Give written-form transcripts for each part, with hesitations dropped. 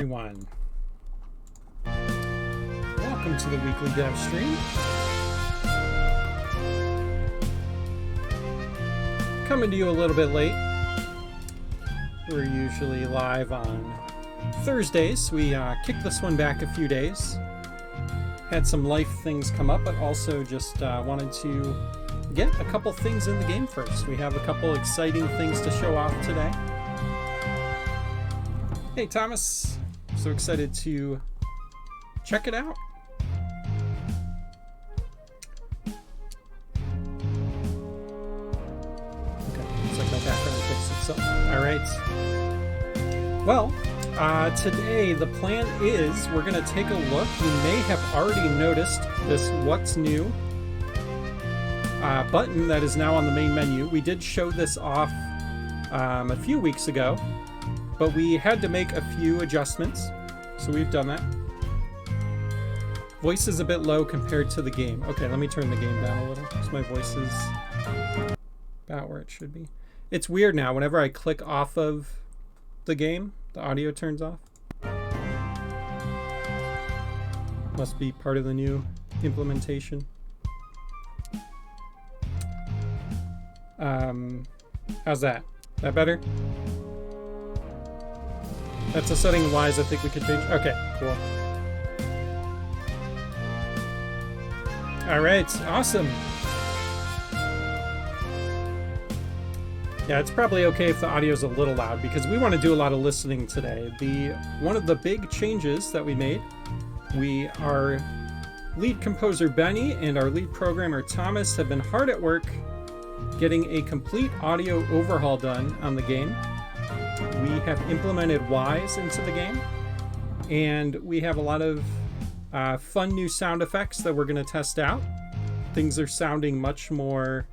everyone. Welcome to the weekly dev stream. Coming to you a little bit late. We're usually live on Thursdays. We kicked this one back a few days. Had some life things come up, but also just wanted to get a couple things in the game first. We have a couple exciting things to show off today. Hey Thomas, so excited to check it out. Okay, looks like my background fixed itself. All right. Well, today the plan is we're going to take a look. You may have already noticed this What's New button that is now on the main menu. We did show this off a few weeks ago, but we had to make a few adjustments, so we've done that. Voice is a bit low compared to the game. Okay, let me turn the game down a little, because my voice is about where it should be. It's weird now. Whenever I click off of the game, the audio turns off. Must be part of the new implementation. How's that? That better? That's a setting wise I think we could change. Okay, cool. All right, awesome. Yeah, it's probably okay if the audio is a little loud because we want to do a lot of listening today. One of the big changes that we made, our lead composer Benny and our lead programmer Thomas have been hard at work getting a complete audio overhaul done on the game. We have implemented Wise into the game, and we have a lot of fun new sound effects that we're going to test out. Things are sounding much more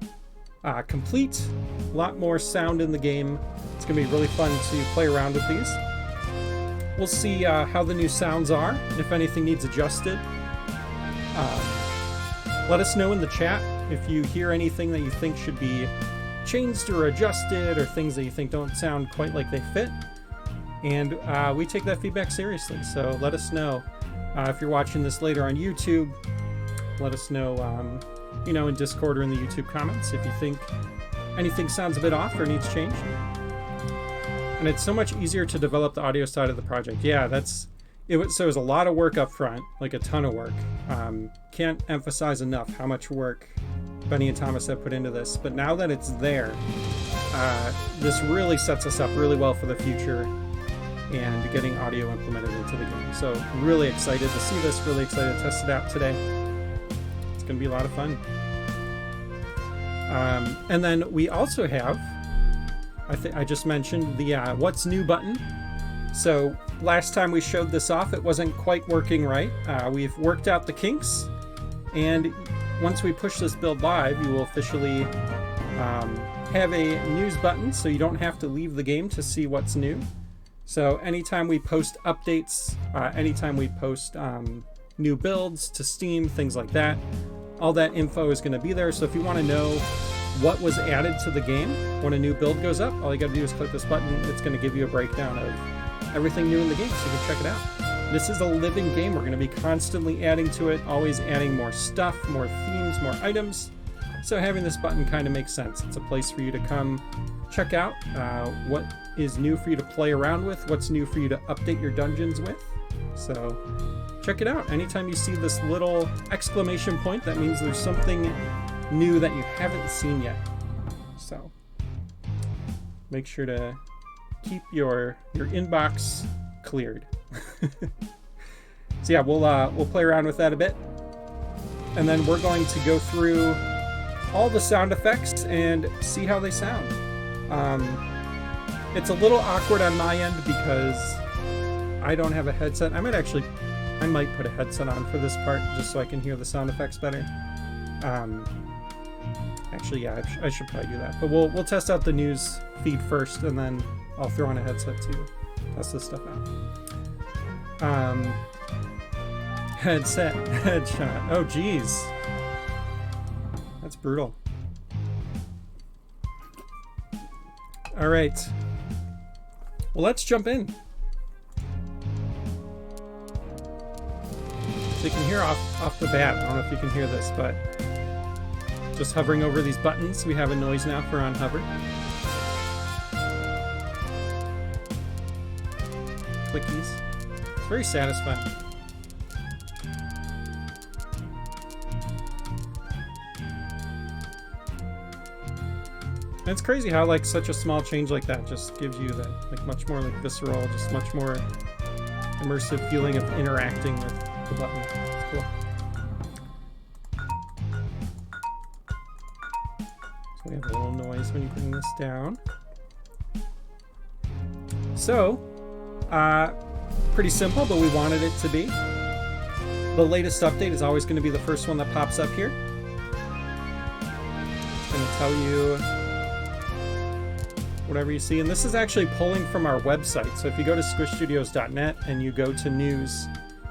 complete, a lot more sound in the game. It's going to be really fun to play around with these. We'll see how the new sounds are, and if anything needs adjusted. Let us know in the chat if you hear anything that you think should be changed or adjusted, or things that you think don't sound quite like they fit. And we take that feedback seriously, so let us know. If you're watching this later on YouTube, let us know in Discord or in the YouTube comments if you think anything sounds a bit off or needs change. And it's so much easier to develop the audio side of the project. Yeah, it was a lot of work up front, like a ton of work. Can't emphasize enough how much work Benny and Thomas have put into this. But now that it's there, this really sets us up really well for the future and getting audio implemented into the game. So really excited to see this, really excited to test it out today. It's going to be a lot of fun. And then we also have, I just mentioned the What's New button. So last time we showed this off, it wasn't quite working right. We've worked out the kinks, and once we push this build live, you will officially have a news button, so you don't have to leave the game to see what's new. So anytime we post updates, anytime we post new builds to Steam, things like that, all that info is going to be there. So if you want to know what was added to the game when a new build goes up, all you got to do is click this button. It's going to give you a breakdown of everything new in the game, so you can check it out. This is a living game. We're going to be constantly adding to it, always adding more stuff, more themes, more items. So having this button kind of makes sense. It's a place for you to come check out what is new for you to play around with, what's new for you to update your dungeons with. So check it out. Anytime you see this little exclamation point, that means there's something new that you haven't seen yet. So make sure to keep your inbox cleared. So yeah, we'll play around with that a bit, and then we're going to go through all the sound effects and see how they sound. It's a little awkward on my end because I don't have a headset. I might put a headset on for this part just so I can hear the sound effects better. Actually, yeah, I should probably do that. But we'll test out the news feed first, and then I'll throw on a headset to test this stuff out. Headset, headshot. Oh, geez. That's brutal. All right. Well, let's jump in. So you can hear off the bat, I don't know if you can hear this, but just hovering over these buttons, we have a noise now for on hover. Clickies. It's very satisfying. And it's crazy how like such a small change like that just gives you that like much more like visceral, just much more immersive feeling of interacting with the button. It's cool. So we have a little noise when you bring this down. So, pretty simple, but we wanted it to be. The latest update is always going to be the first one that pops up here. It's going to tell you whatever you see. And this is actually pulling from our website. So if you go to squishstudios.net and you go to news,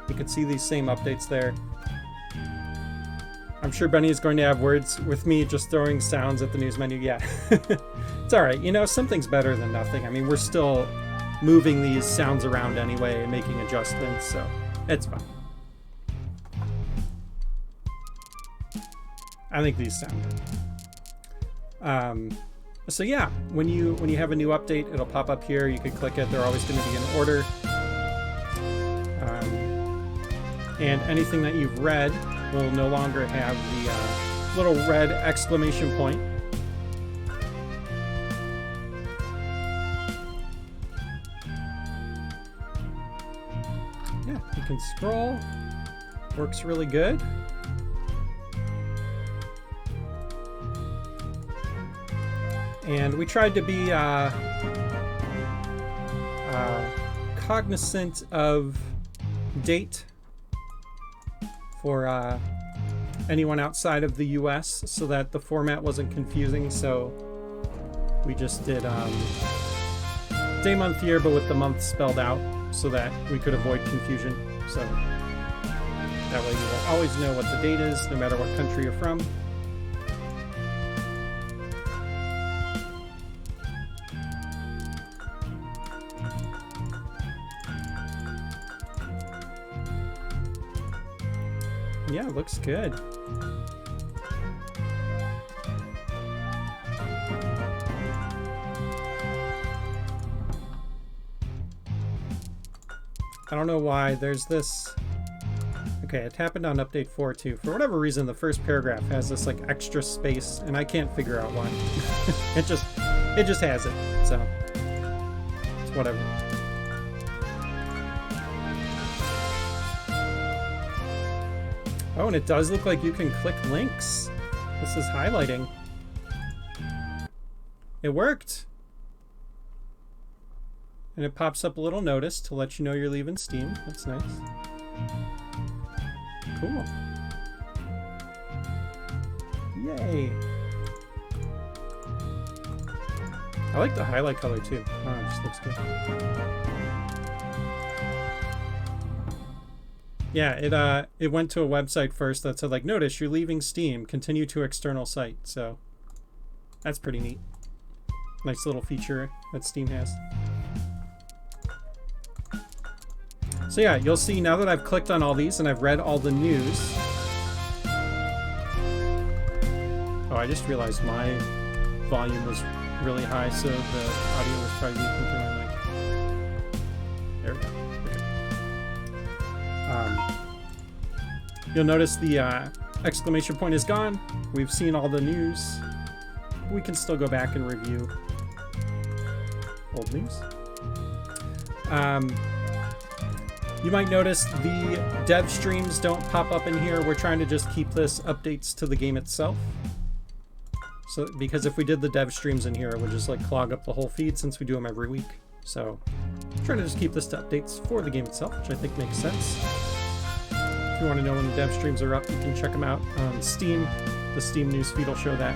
you can see these same updates there. I'm sure Benny is going to have words with me just throwing sounds at the news menu. Yeah, it's all right. You know, something's better than nothing. I mean, we're still moving these sounds around anyway and making adjustments, so it's fine. I think these sound good. So yeah, when you have a new update, it'll pop up here. You can click it. They're always going to be in order. And anything that you've read will no longer have the little red exclamation point. Yeah, you can scroll. Works really good. And we tried to be cognizant of date for anyone outside of the US so that the format wasn't confusing. So we just did day, month, year, but with the month spelled out so that we could avoid confusion. So that way you will always know what the date is, no matter what country you're from. Yeah, it looks good. I don't know why there's this. Okay, it happened on update 4 too. For whatever reason, the first paragraph has this like extra space, and I can't figure out why. it just has it. So it's whatever. Oh, and it does look like you can click links. This is highlighting. It worked. And it pops up a little notice to let you know you're leaving Steam. That's nice. Cool. Yay. I like the highlight color too. Oh, it just looks good. Yeah, it went to a website first that said like, notice you're leaving Steam, continue to external site. So that's pretty neat. Nice little feature that Steam has. So yeah, you'll see now that I've clicked on all these and I've read all the news. Oh, I just realized my volume was really high, so the audio was probably leaking through my mic. There we go. Okay. You'll notice the exclamation point is gone. We've seen all the news. We can still go back and review old news. You might notice the dev streams don't pop up in here. We're trying to just keep this updates to the game itself. So, because if we did the dev streams in here, it would just like clog up the whole feed since we do them every week. So, I'm trying to just keep this to updates for the game itself, which I think makes sense. If you want to know when the dev streams are up, you can check them out on Steam. The Steam news feed will show that.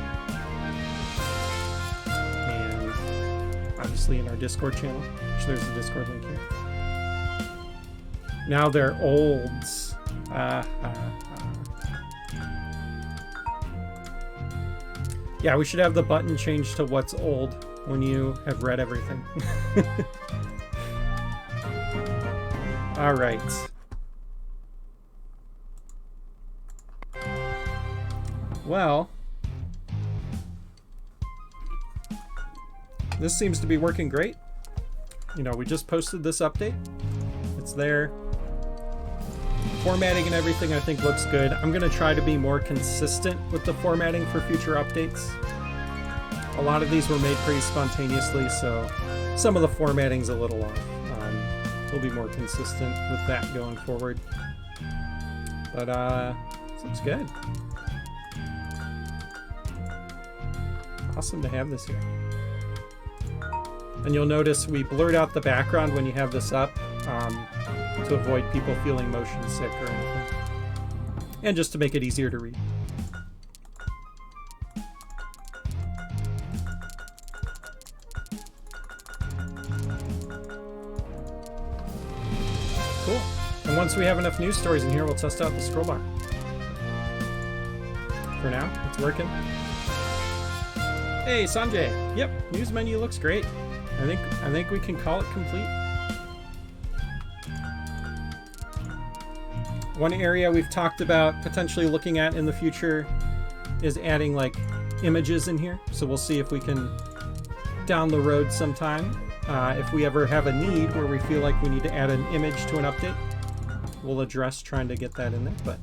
And obviously in our Discord channel, which there's the Discord link here. Now they're olds. Yeah, we should have the button changed to what's old when you have read everything. All right. Well, this seems to be working great. You know, we just posted this update. It's there. Formatting and everything I think looks good. I'm going to try to be more consistent with the formatting for future updates. A lot of these were made pretty spontaneously, so some of the formatting's a little off. We'll be more consistent with that going forward. But this looks good. Awesome to have this here. And you'll notice we blurred out the background when you have this up to avoid people feeling motion sick or anything. And just to make it easier to read. Cool. And once we have enough news stories in here, we'll test out the scroll bar. For now, it's working. Hey, Sanjay. Yep, news menu looks great. I think we can call it complete. One area we've talked about potentially looking at in the future is adding like images in here. So we'll see if we can down the road sometime. If we ever have a need where we feel like we need to add an image to an update, we'll address trying to get that in there. But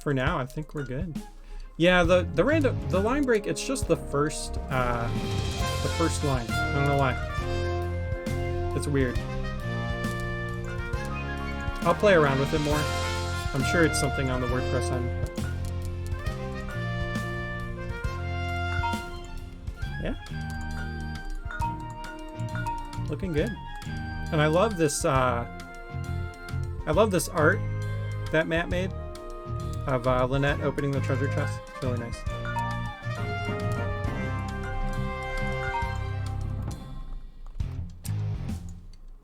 for now, I think we're good. Yeah, the line break, it's just the first line. I don't know why. It's weird. I'll play around with it more. I'm sure it's something on the WordPress end. Yeah. Looking good. And I love this art that Matt made of Lynette opening the treasure chest. It's really nice.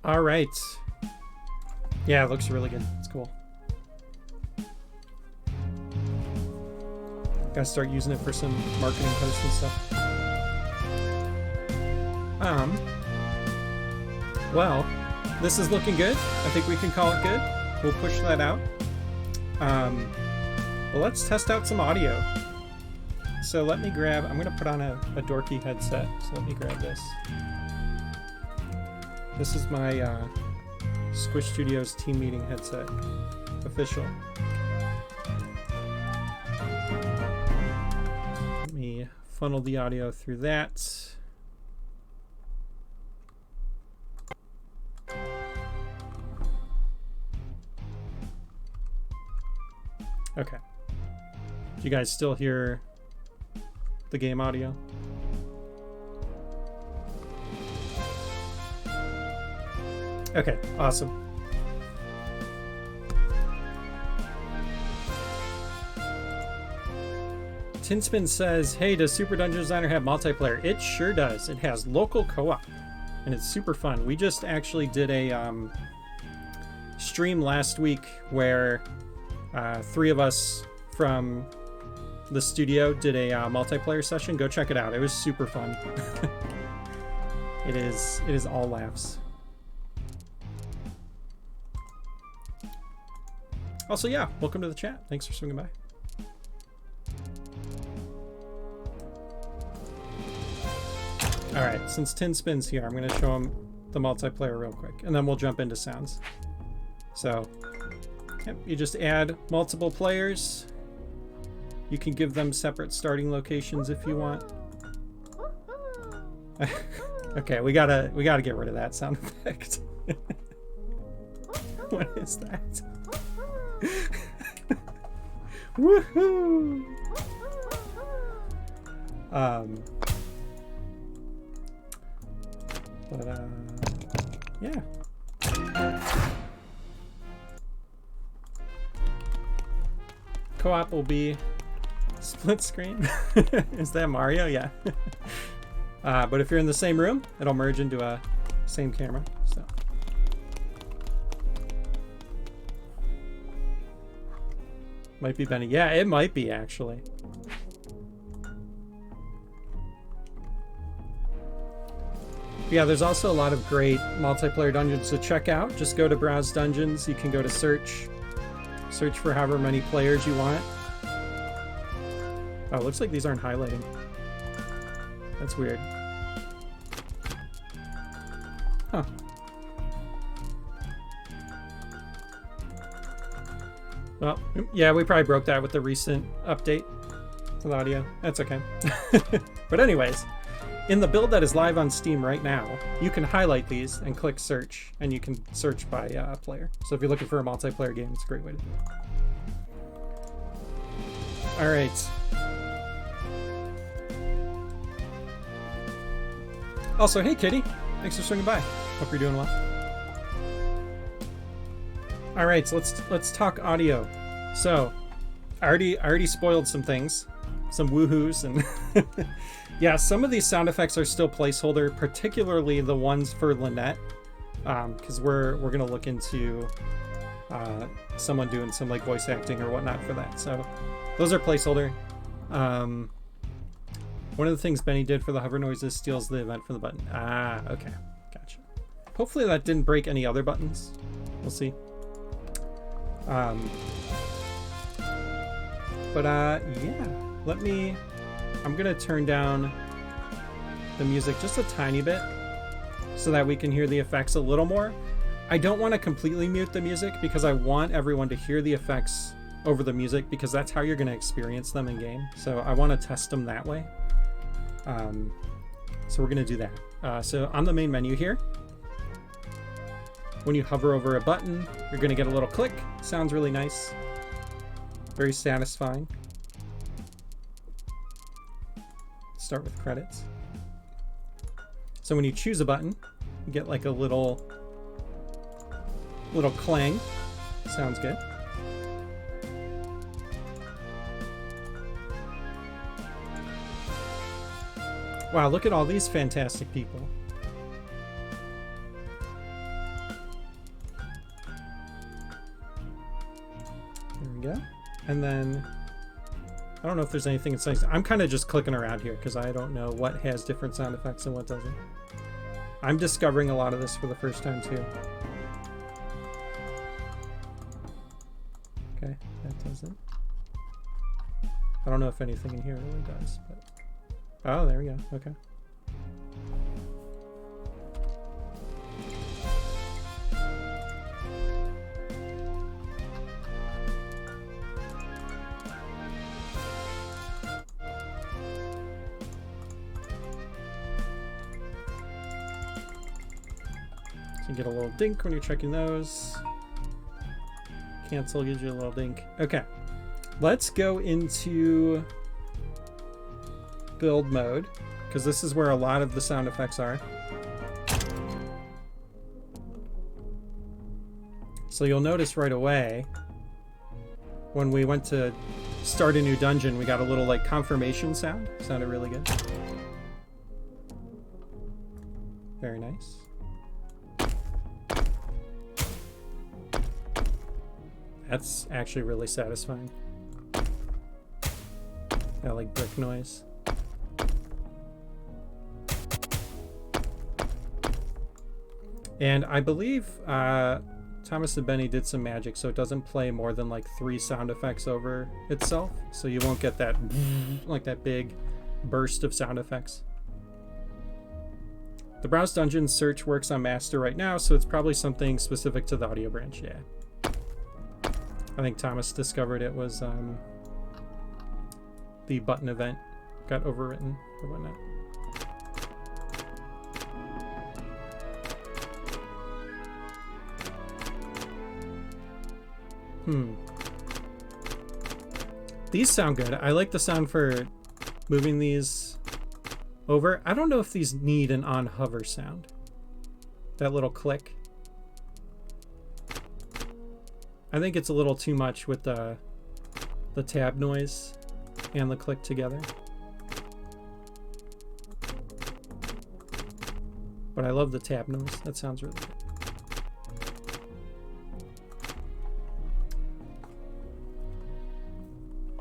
All right. Yeah, it looks really good. It's cool. Gotta start using it for some marketing posts and stuff. Well, this is looking good. I think we can call it good. We'll push that out. Well, let's test out some audio. So let me grab, I'm gonna put on a dorky headset. So let me grab this. This is my Squish Studios team meeting headset. Official. Let me funnel the audio through that. Okay. Do you guys still hear the game audio? Okay, awesome. Tinspin says, hey, does Super Dungeon Designer have multiplayer? It sure does. It has local co-op, and it's super fun. We just actually did a stream last week where 3 of us from the studio did a multiplayer session. Go check it out. It was super fun. It is all laughs. Also, yeah, welcome to the chat. Thanks for swinging by. All right, since Tinspin's here, I'm going to show him the multiplayer real quick, and then we'll jump into sounds. So, yep, you just add multiple players. You can give them separate starting locations if you want. Okay, we gotta get rid of that sound effect. What is that? Woohoo! Yeah. Co-op will be split screen. Is that Mario? Yeah. But if you're in the same room, it'll merge into a same camera. So. Might be Benny. Yeah, it might be actually. Yeah, there's also a lot of great multiplayer dungeons to check out. Just go to Browse Dungeons. You can go to search Search for however many players you want. Oh, it looks like these aren't highlighting. That's weird. Huh. Well, yeah, we probably broke that with the recent update to the audio. That's okay. But anyways, in the build that is live on Steam right now, you can highlight these and click search, and you can search by player. So if you're looking for a multiplayer game, it's a great way to do it. All right. Also, hey Kitty, thanks for swinging by. Hope you're doing well. All right, so let's talk audio. So, I already spoiled some things, some woohoos, and yeah, some of these sound effects are still placeholder, particularly the ones for Lynette, because we're gonna look into someone doing some like voice acting or whatnot for that. So, those are placeholder. One of the things Benny did for the hover noises steals the event from the button. Ah, okay, gotcha. Hopefully that didn't break any other buttons. We'll see. Yeah, I'm gonna turn down the music just a tiny bit so that we can hear the effects a little more. I don't want to completely mute the music because I want everyone to hear the effects over the music, because that's how you're going to experience them in game. So I want to test them that way. So we're going to do that. So on the main menu here, when you hover over a button, you're going to get a little click. Sounds really nice. Very satisfying. Start with credits. So when you choose a button, you get like a little clang. Sounds good. Wow, look at all these fantastic people. There we go. And then, I don't know if there's anything inside. I'm kind of just clicking around here because I don't know what has different sound effects and what doesn't. I'm discovering a lot of this for the first time too. Okay, that doesn't. I don't know if anything in here really does, but... Oh, there we go. Okay. So you get a little dink when you're checking those. Cancel gives you a little dink. Okay. Let's go into build mode, because this is where a lot of the sound effects are. So you'll notice right away when we went to start a new dungeon, we got a little like confirmation sound. Sounded really good. Very nice. That's actually really satisfying. I like brick noise. And I believe Thomas and Benny did some magic, so it doesn't play more than like 3 sound effects over itself. So you won't get that like that big burst of sound effects. The browse dungeon search works on master right now, so it's probably something specific to the audio branch. Yeah, I think Thomas discovered it was the button event got overwritten or whatnot. These sound good. I like the sound for moving these over. I don't know if these need an on hover sound. That little click. I think it's a little too much with the tab noise and the click together. But I love the tab noise. That sounds really good.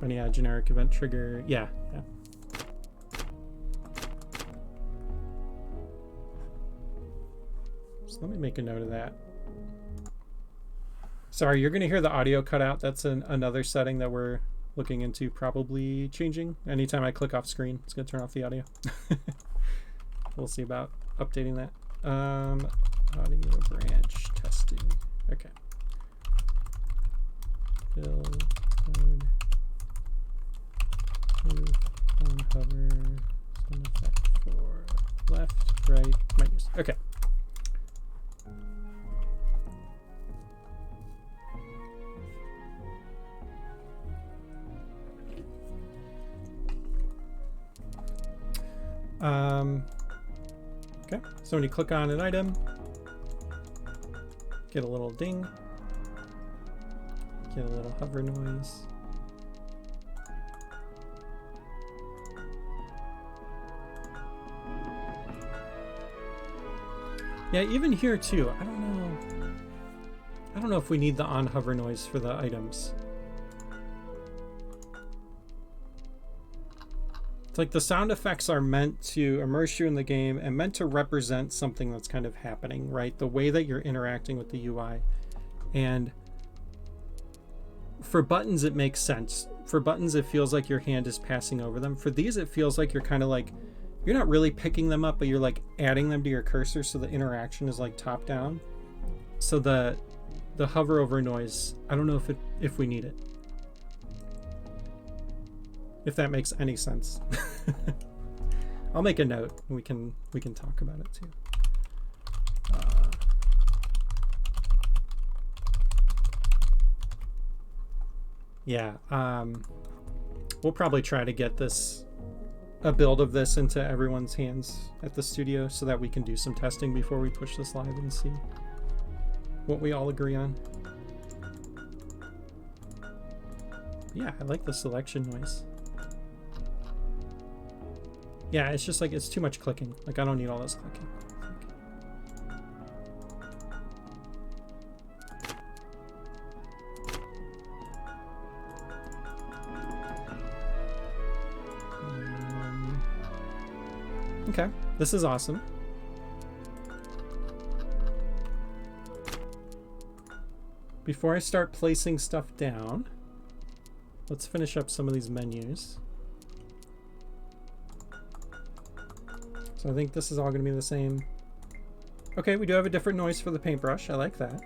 Yeah, generic event trigger. Yeah. So let me make a note of that. Sorry, you're going to hear the audio cut out. That's another setting that we're looking into probably changing. Anytime I click off screen, it's going to turn off the audio. We'll see about updating that. Audio branch testing. Okay. Build code. Move on hover. Send effect for left, right, menus. Okay. Okay, so when you click on an item, get a little ding, get a little hover noise. Yeah, even here too, I don't know if we need the on hover noise for the items. It's like the sound effects are meant to immerse you in the game and meant to represent something that's kind of happening, right? The way that you're interacting with the UI. And for buttons, it makes sense. For buttons, it feels like your hand is passing over them. For these, it feels like you're kind of like, you're not really picking them up, but you're like adding them to your cursor, so the interaction is like top down. So the hover over noise, I don't know if we need it. If that makes any sense. I'll make a note and we can talk about it too. Yeah, we'll probably try to get a build of this into everyone's hands at the studio so that we can do some testing before we push this live and see what we all agree on. Yeah, I like the selection noise. Yeah, it's just like, it's too much clicking. Like, I don't need all this clicking. Okay, this is awesome. Before I start placing stuff down, let's finish up some of these menus. So I think this is all going to be the same. Okay, we do have a different noise for the paintbrush. I like that.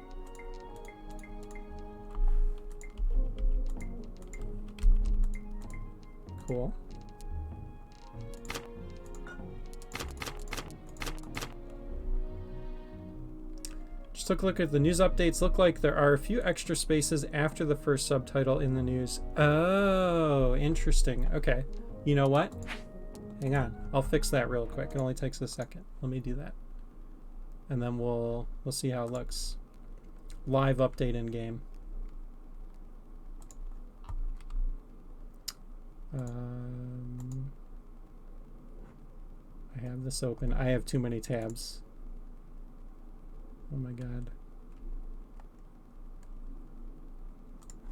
Cool. Just took a look at the news updates. Look like there are a few extra spaces after the first subtitle in the news. Oh, interesting. Okay. You know what? Hang on, I'll fix that real quick. It only takes a second. Let me do that, and then we'll see how it looks. Live update in game. I have this open. I have too many tabs. Oh my god.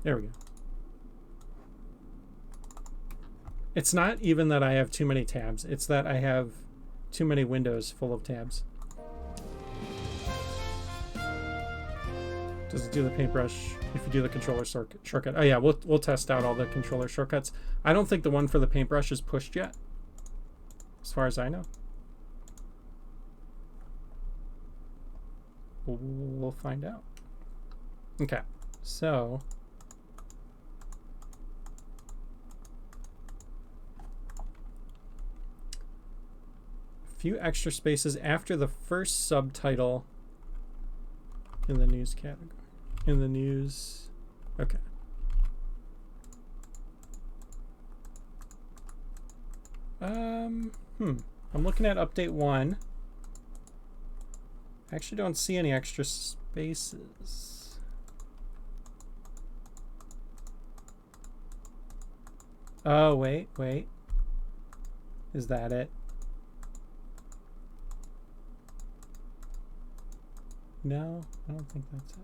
There we go. It's not even that I have too many tabs. It's that I have too many windows full of tabs. Does it do the paintbrush if you do the controller shortcut? Oh yeah, we'll test out all the controller shortcuts. I don't think the one for the paintbrush is pushed yet, as far as I know. We'll find out. Okay, so few extra spaces after the first subtitle in the news category. In the news, okay. I'm looking at update 1. I actually don't see any extra spaces. Oh, wait. Is that it? No, I don't think that's it.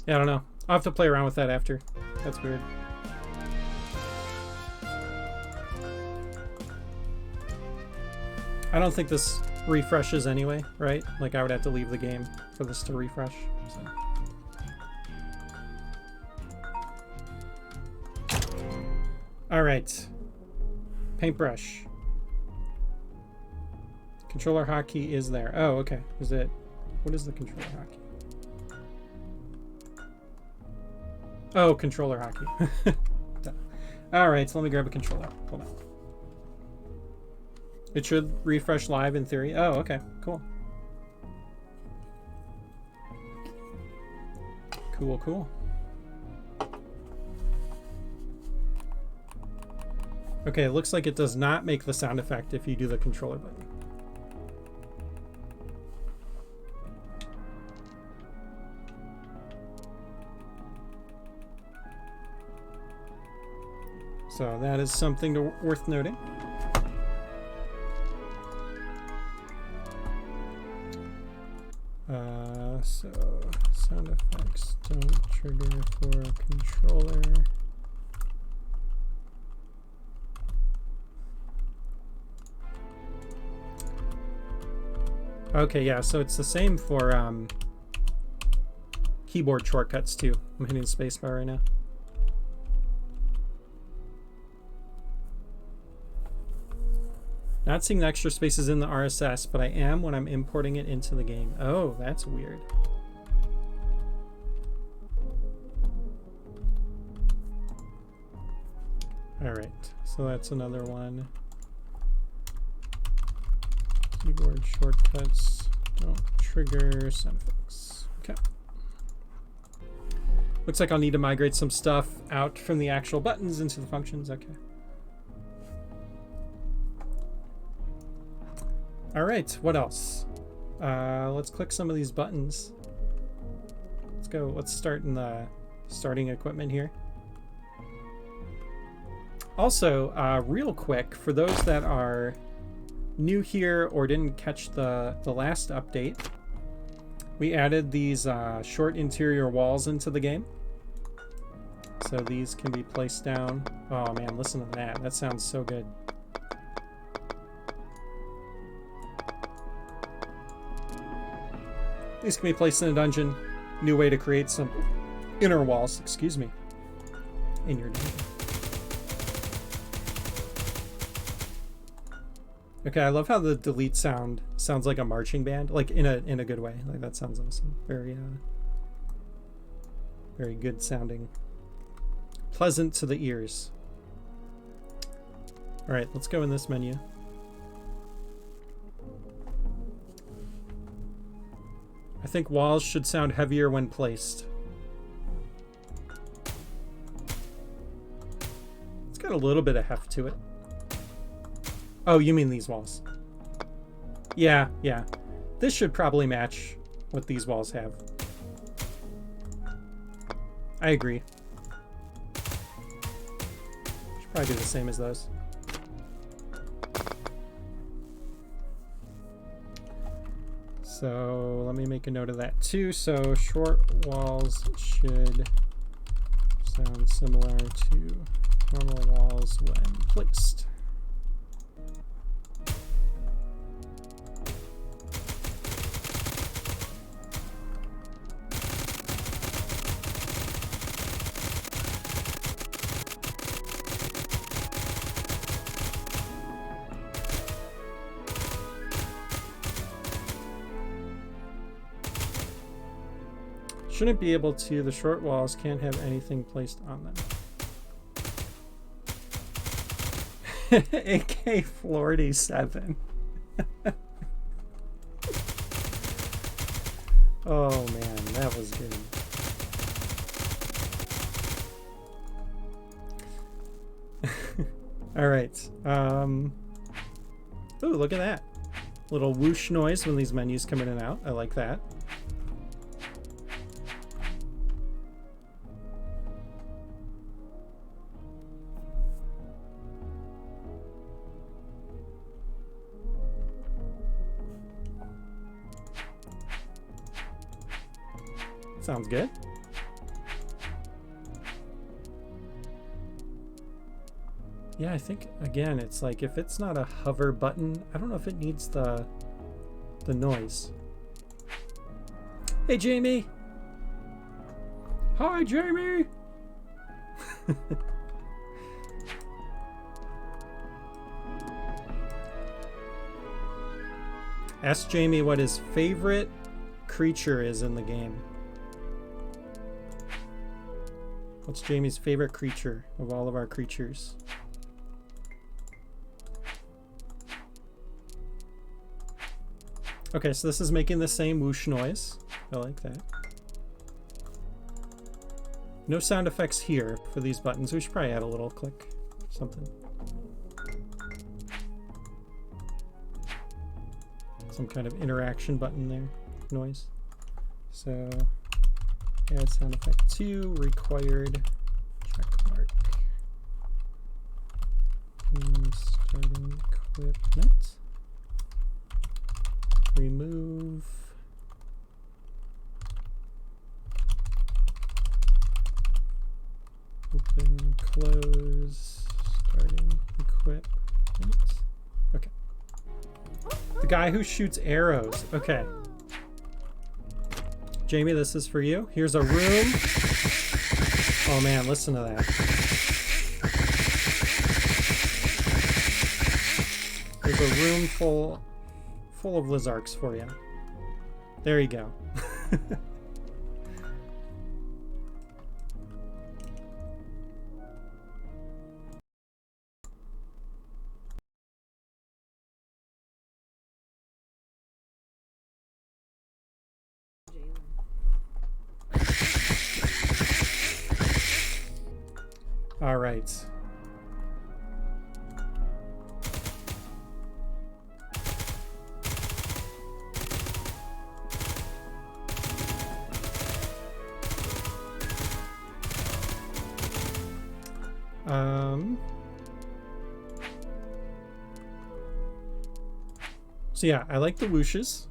Yeah, I don't know. I'll have to play around with that after. That's weird. I don't think this refreshes anyway, right? Like I would have to leave the game for this to refresh. So. All right. Paintbrush. Controller hotkey is there. Oh, okay. Is it? What is the controller hotkey? Oh, controller hotkey. All right, so let me grab a controller. Hold on. It should refresh live in theory. Oh, okay, cool. Cool. Okay, it looks like it does not make the sound effect if you do the controller button. So that is something worth noting. So sound effects don't trigger for a controller. Okay, yeah, so it's the same for keyboard shortcuts too. I'm hitting spacebar right now. Not seeing the extra spaces in the RSS, but I am when I'm importing it into the game. Oh, that's weird. All right, so that's another one. Keyboard shortcuts don't trigger sound effects. Okay. Looks like I'll need to migrate some stuff out from the actual buttons into the functions. Okay. All right, what else? Let's click some of these buttons. Let's go. Let's start in the starting equipment here. Also, real quick, for those that are new here or didn't catch the last update, we added these short interior walls into the game. So these can be placed down. Oh man, listen to that. That sounds so good. These can be placed in a dungeon. New way to create some inner walls, excuse me, in your dungeon. Okay, I love how the delete sound sounds like a marching band, like in a good way. Like that sounds awesome. Very very good sounding. Pleasant to the ears. All right, let's go in this menu. I think walls should sound heavier when placed. It's got a little bit of heft to it. Oh, you mean these walls? Yeah. This should probably match what these walls have. I agree. Should probably do the same as those. So let me make a note of that too. So short walls should sound similar to normal walls when placed. Shouldn't be able to. The short walls can't have anything placed on them. AK-47. Oh man, that was good. All right. Ooh, look at that. Little whoosh noise when these menus come in and out. I like that. Sounds good. Yeah, I think, again, it's like if it's not a hover button, I don't know if it needs the noise. Hey, Jamie! Hi, Jamie! Ask Jamie what his favorite creature is in the game. What's Jamie's favorite creature of all of our creatures? Okay, so this is making the same whoosh noise. I like that. No sound effects here for these buttons. We should probably add a little click, something. Some kind of interaction button there, noise. So add sound effect 2, required, check mark. And starting equipment. Remove. Open, close, starting equipment. Okay. The guy who shoots arrows. Okay. Jamie, this is for you. Here's a room. Oh man, listen to that. There's a room full of Lizarks for you. There you go. All right. So yeah, I like the whooshes.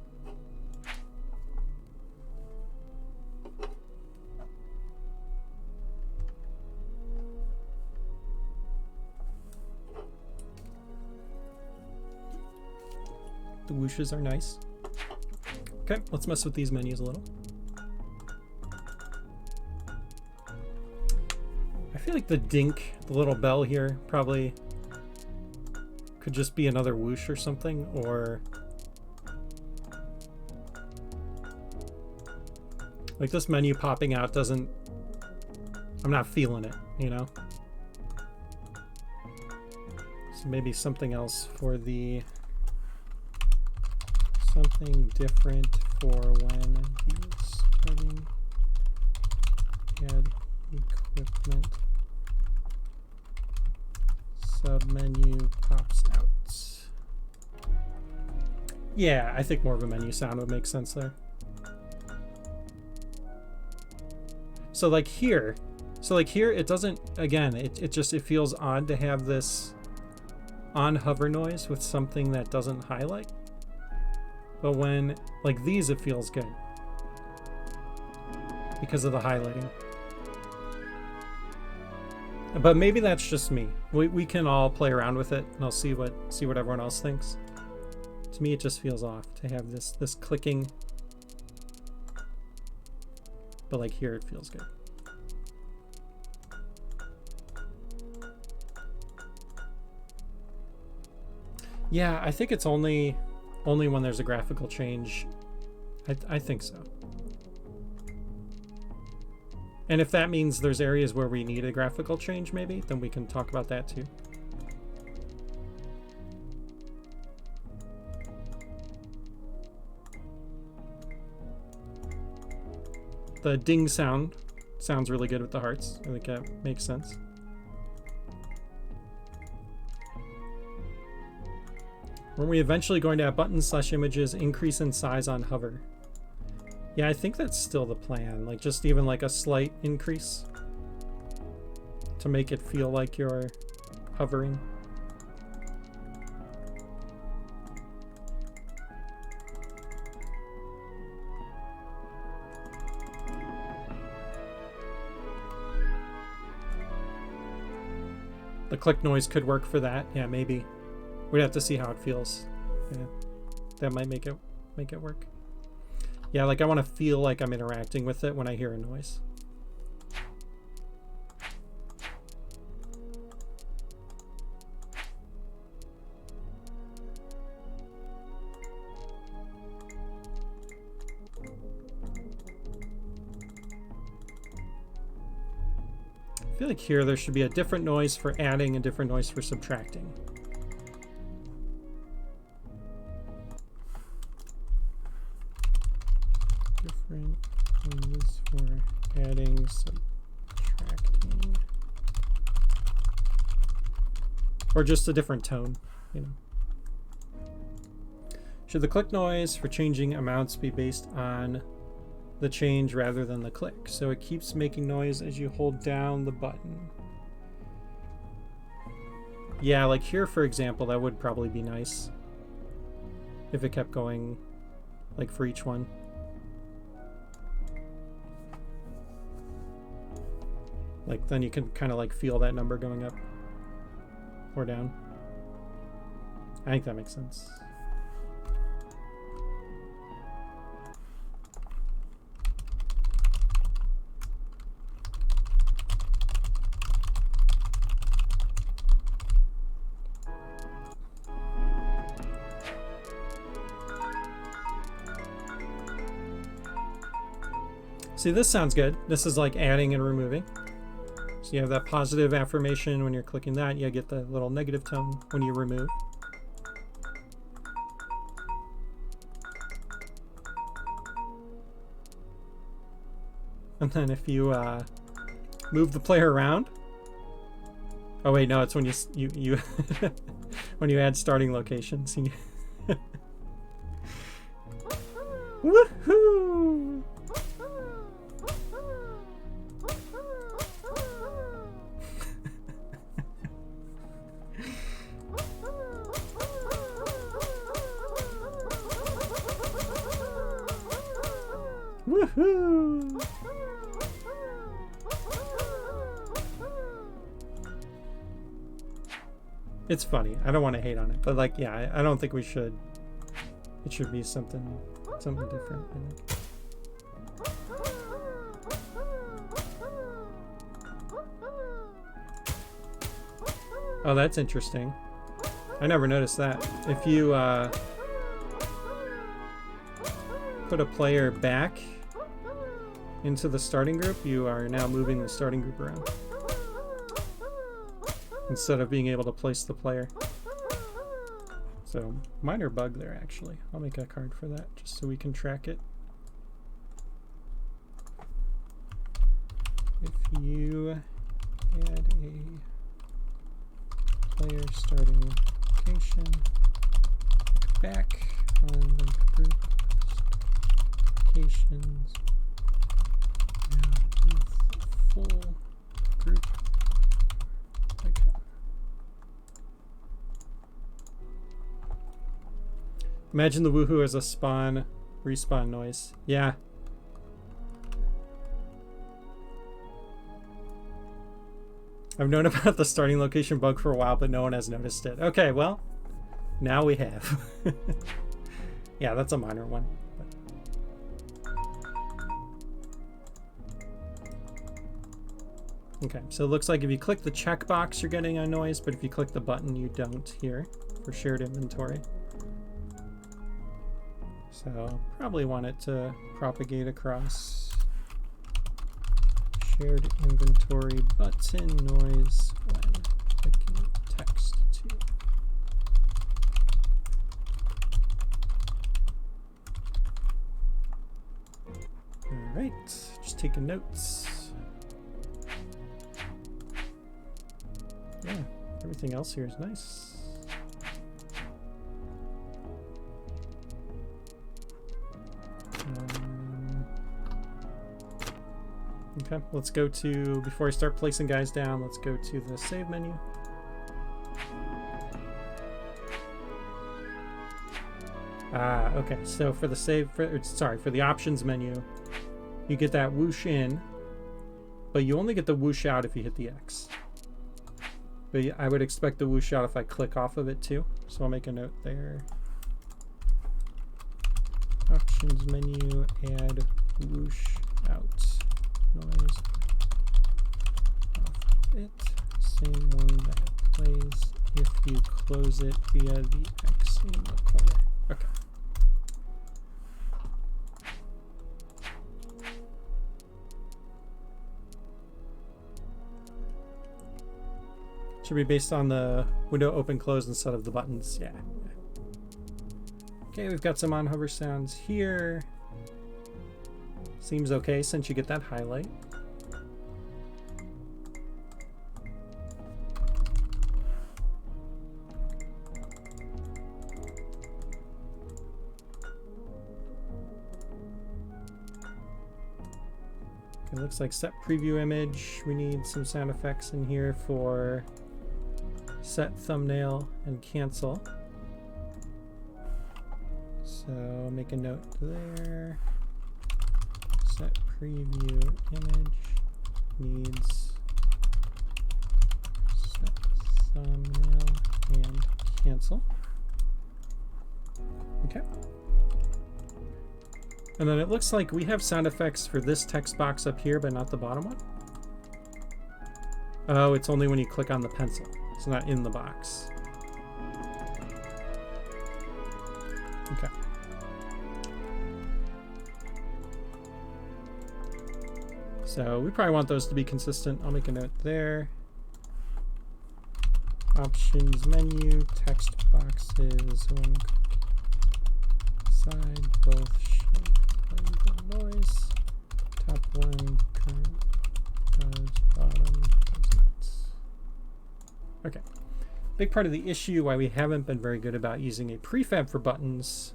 The whooshes are nice. Okay, let's mess with these menus a little. I feel like the dink, the little bell here, probably could just be another whoosh or something, or like this menu popping out doesn't, I'm not feeling it, you know? So maybe something else for the, something different for when he's starting add equipment. Submenu pops out. Yeah, I think more of a menu sound would make sense there. So like here, it doesn't, again, it just, it feels odd to have this on hover noise with something that doesn't highlight. But when, like these, it feels good because of the highlighting. But maybe that's just me. We can all play around with it, and I'll see what everyone else thinks. To me, it just feels off to have this clicking. But like here, it feels good. Yeah, I think it's only when there's a graphical change. I think so. And if that means there's areas where we need a graphical change, maybe, then we can talk about that too. The ding sound sounds really good with the hearts. I think that makes sense. Are we eventually going to have buttons/images increase in size on hover? Yeah, I think that's still the plan. Like just even like a slight increase to make it feel like you're hovering. The click noise could work for that. Yeah, maybe. We'd have to see how it feels. Yeah, that might make it work. Yeah, like I want to feel like I'm interacting with it when I hear a noise. I feel like here there should be a different noise for adding and different noise for subtracting. Different noise for adding, subtracting. Or just a different tone, you know. Should the click noise for changing amounts be based on the change rather than the click, so it keeps making noise as you hold down the button? Yeah, like here, for example, that would probably be nice if it kept going, like for each one. Like then you can kind of like feel that number going up or down. I think that makes sense. See, this sounds good. This is like adding and removing. So you have that positive affirmation when you're clicking that. You get the little negative tone when you remove. And then if you move the player around. Oh wait, no, it's when you when you add starting locations. Woohoo! Woohoo! It's funny. I don't want to hate on it, but like, yeah, I don't think we should. It should be something different, I think. Oh, that's interesting. I never noticed that. If you put a player back into the starting group, you are now moving the starting group around instead of being able to place the player. So, minor bug there, actually. I'll make a card for that just so we can track it. If you add a player starting location back on the group locations, now with full group. Imagine the woohoo as a spawn respawn noise. Yeah. I've known about the starting location bug for a while, but no one has noticed it. Okay, well, now we have. Yeah, that's a minor one. Okay, so it looks like if you click the checkbox, you're getting a noise, but if you click the button, you don't here for shared inventory. So probably want it to propagate across shared inventory button noise when clicking text to. All right, just taking notes. Yeah, everything else here is nice. Okay, let's go to, before I start placing guys down, let's go to the save menu. Okay, so for the save, for the options menu, you get that whoosh in, but you only get the whoosh out if you hit the X. But yeah, I would expect the whoosh out if I click off of it too. So I'll make a note there. Options menu, add whoosh out noise off it. Same one that plays if you close it via the X in the corner. Okay. Should be based on the window open close instead of the buttons. Yeah. Okay, we've got some on hover sounds here. Seems okay since you get that highlight. It looks like set preview image. We need some sound effects in here for set thumbnail and cancel. So make a note there. Set preview image needs set thumbnail and cancel. Okay. And then it looks like we have sound effects for this text box up here, but not the bottom one. Oh, it's only when you click on the pencil. It's not in the box. Okay. So we probably want those to be consistent. I'll make a note there. Options menu, text boxes, one side, both should play the noise. Top one current does, bottom does not. Okay. Big part of the issue why we haven't been very good about using a prefab for buttons.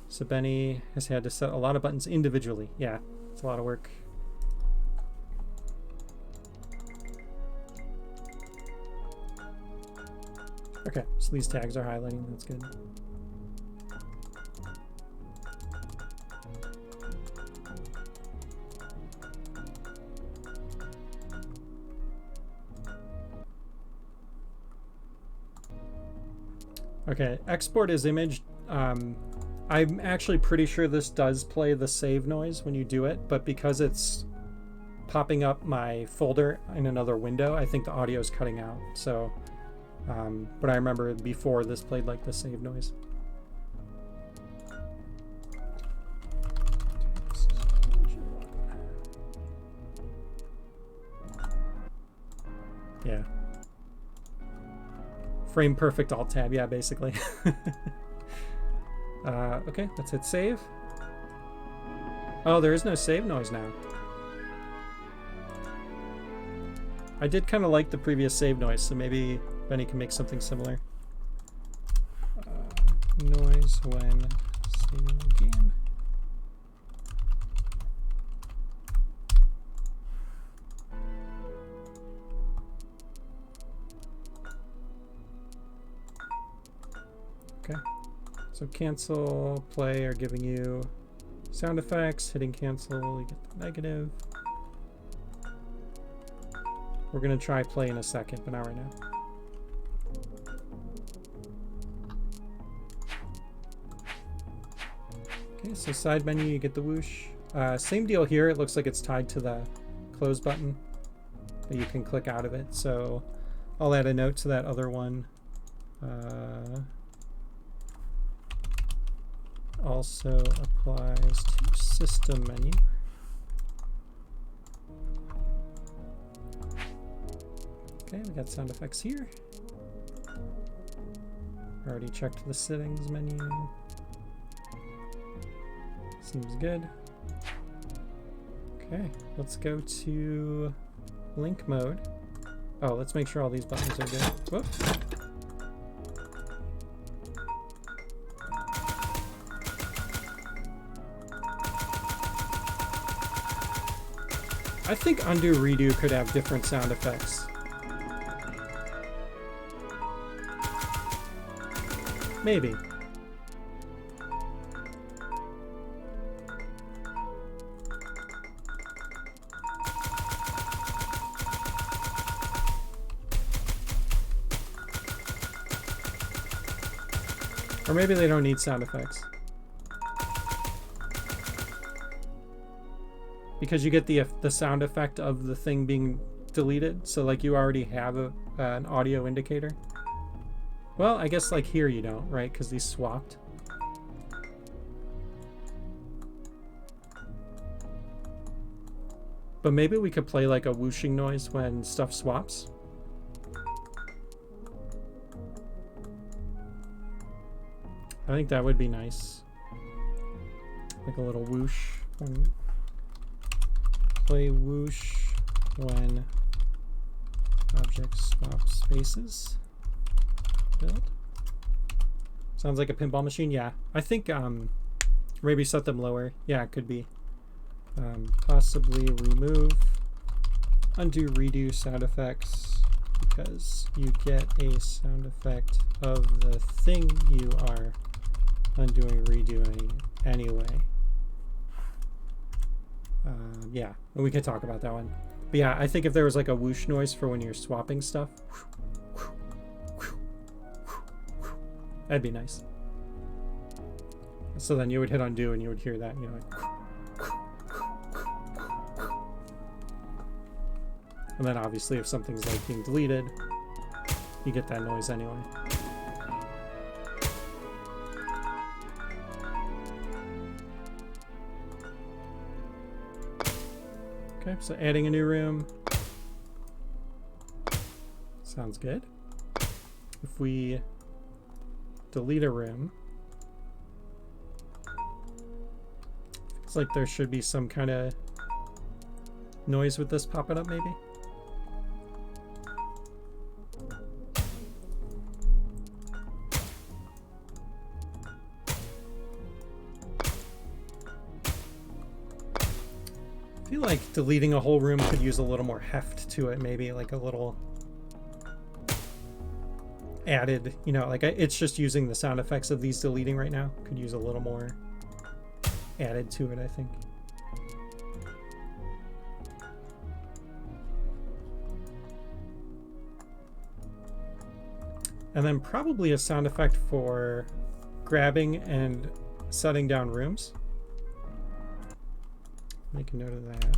So Benny has had to set a lot of buttons individually. Yeah, it's a lot of work. Okay, so these tags are highlighting, that's good. Okay, export as image. I'm actually pretty sure this does play the save noise when you do it, but because it's popping up my folder in another window, I think the audio is cutting out. So, but I remember before this played like the save noise. Yeah. Frame perfect alt tab, yeah, basically. Okay, let's hit save. Oh, there is no save noise now. I did kind of like the previous save noise, so maybe Benny can make something similar. Noise when saving the game. Okay, so cancel, play are giving you sound effects, hitting cancel, you get the negative. We're gonna try play in a second, but not right now. Okay, so side menu, you get the whoosh. Same deal here, it looks like it's tied to the close button, but you can click out of it. So I'll add a note to that other one. Also applies to system menu. Okay, we got sound effects here. Already checked the settings menu. Seems good. Okay, let's go to link mode. Oh, let's make sure all these buttons are good. Whoop. I think undo redo could have different sound effects. Maybe. Or maybe they don't need sound effects. Because you get the sound effect of the thing being deleted. So like you already have an audio indicator. Well, I guess like here you don't, right? Because these swapped. But maybe we could play like a whooshing noise when stuff swaps. I think that would be nice. Like a little whoosh. Play whoosh when object swap spaces. Build. Sounds like a pinball machine. Yeah, I think maybe set them lower. Yeah, it could be. Possibly remove, undo, redo sound effects because you get a sound effect of the thing you are undoing, redoing anyway. Yeah, we could talk about that one. But yeah, I think if there was like a whoosh noise for when you're swapping stuff, that'd be nice. So then you would hit undo and you would hear that, you know, like, and then obviously if something's like being deleted, you get that noise anyway. Okay, so adding a new room. Sounds good. If we delete a room, it's like there should be some kind of noise with this popping up maybe. I feel like deleting a whole room could use a little more heft to it, maybe like a little added, you know, like it's just using the sound effects of these deleting right now. Could use a little more added to it, I think. And then probably a sound effect for grabbing and setting down rooms. Make a note of that.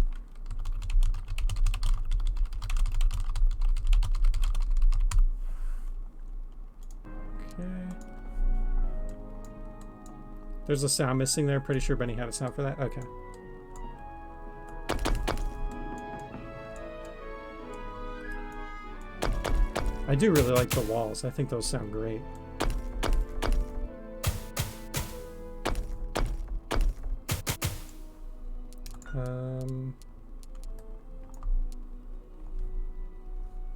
Okay. There's a sound missing there. Pretty sure Benny had a sound for that. Okay. I do really like the walls. I think those sound great.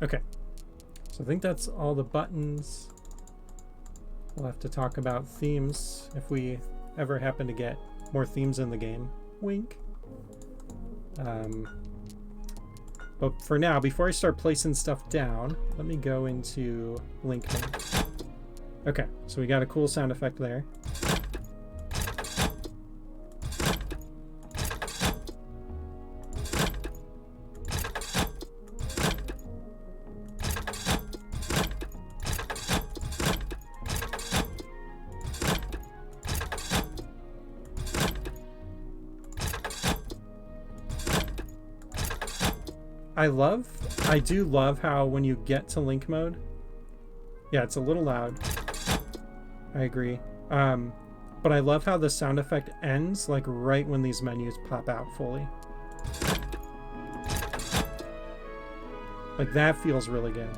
Okay, so I think that's all the buttons. We'll have to talk about themes if we ever happen to get more themes in the game. Wink. But for now, before I start placing stuff down, let me go into link mode. Okay, so we got a cool sound effect there. I do love how when you get to link mode, yeah, it's a little loud. I agree. But I love how the sound effect ends like right when these menus pop out fully. Like that feels really good.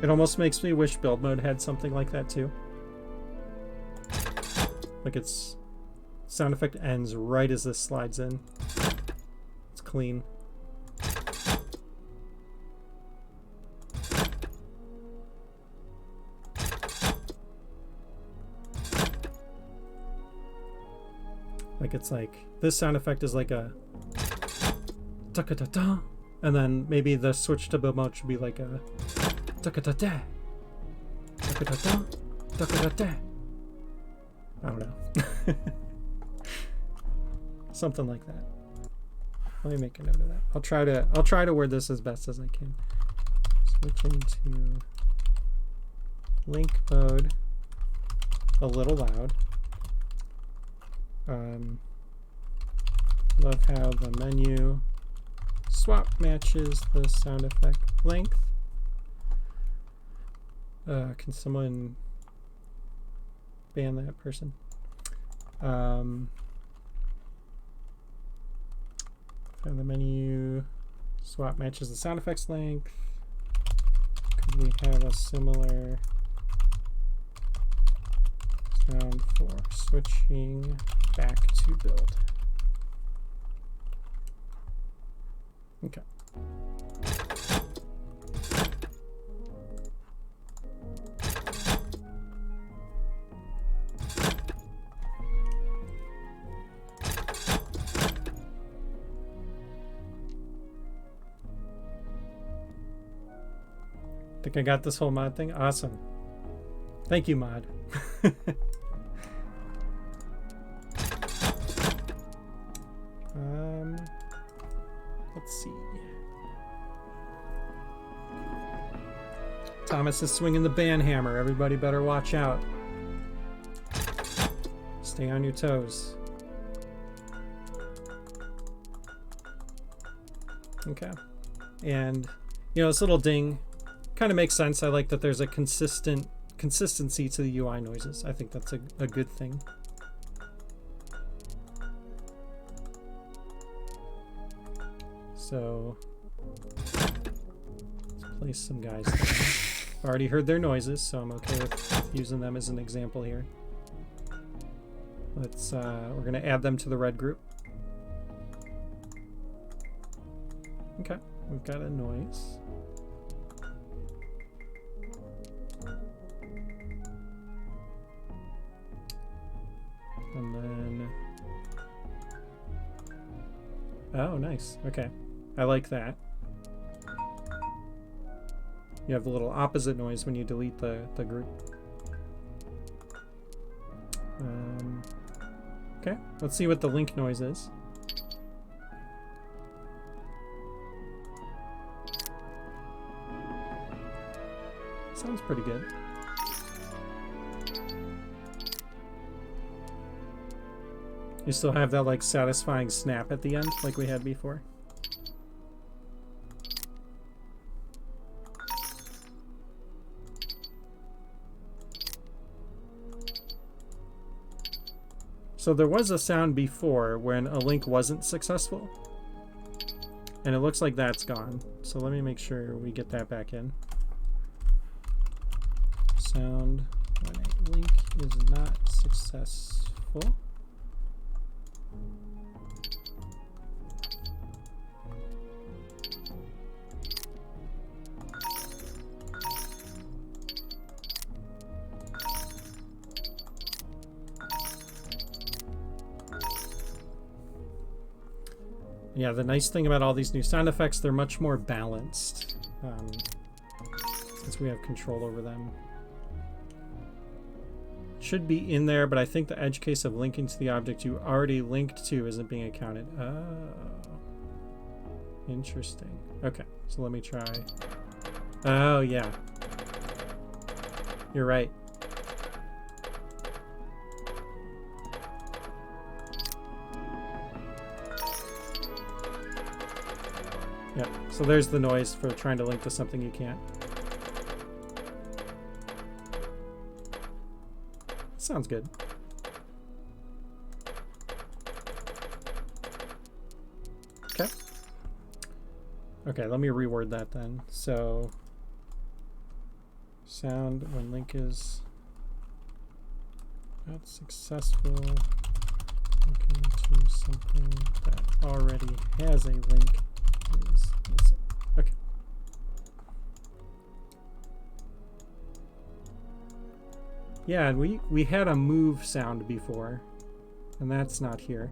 It almost makes me wish build mode had something like that too. Like its sound effect ends right as this slides in. It's clean. Like it's like this sound effect is like a ta-ka-ta-ta, and then maybe the switch to build mode should be like a ta-ka-ta-ta, ta-ka-ta-ta, ta-ka-ta-ta. I don't know. Something like that. Let me make a note of that. I'll try to word this as best as I can. Switching to link mode a little loud. Love how the menu swap matches the sound effect length. Can someone ban that person? And the menu swap matches the sound effects length. Could we have a similar sound for switching back to build? Okay. Think I got this whole mod thing? Awesome. Thank you, mod. Let's see. Thomas is swinging the ban hammer. Everybody better watch out. Stay on your toes. Okay. And, you know, this little ding kind of makes sense. I like that there's a consistency to the UI noises. I think that's a good thing. So let's place some guys down. I've already heard their noises, so I'm okay with using them as an example here. Let's we're gonna add them to the red group. Okay, we've got a noise. And then, oh, nice. Okay, I like that. You have the little opposite noise when you delete the group. Okay, let's see what the link noise is. Sounds pretty good. You still have that like satisfying snap at the end like we had before. So there was a sound before when a link wasn't successful, and it looks like that's gone. So let me make sure we get that back in. Sound when a link is not successful. Yeah, the nice thing about all these new sound effects, they're much more balanced since we have control over them. Should be in there, but I think the edge case of linking to the object you already linked to isn't being accounted. Oh, interesting. Okay, so let me try. Oh, yeah. You're right. Yep, so there's the noise for trying to link to something you can't. Sounds good. Okay. Okay, let me reword that then. So, sound when link is not successful, linking to something that already has a link is missing. Okay. Yeah, and we had a move sound before, and that's not here.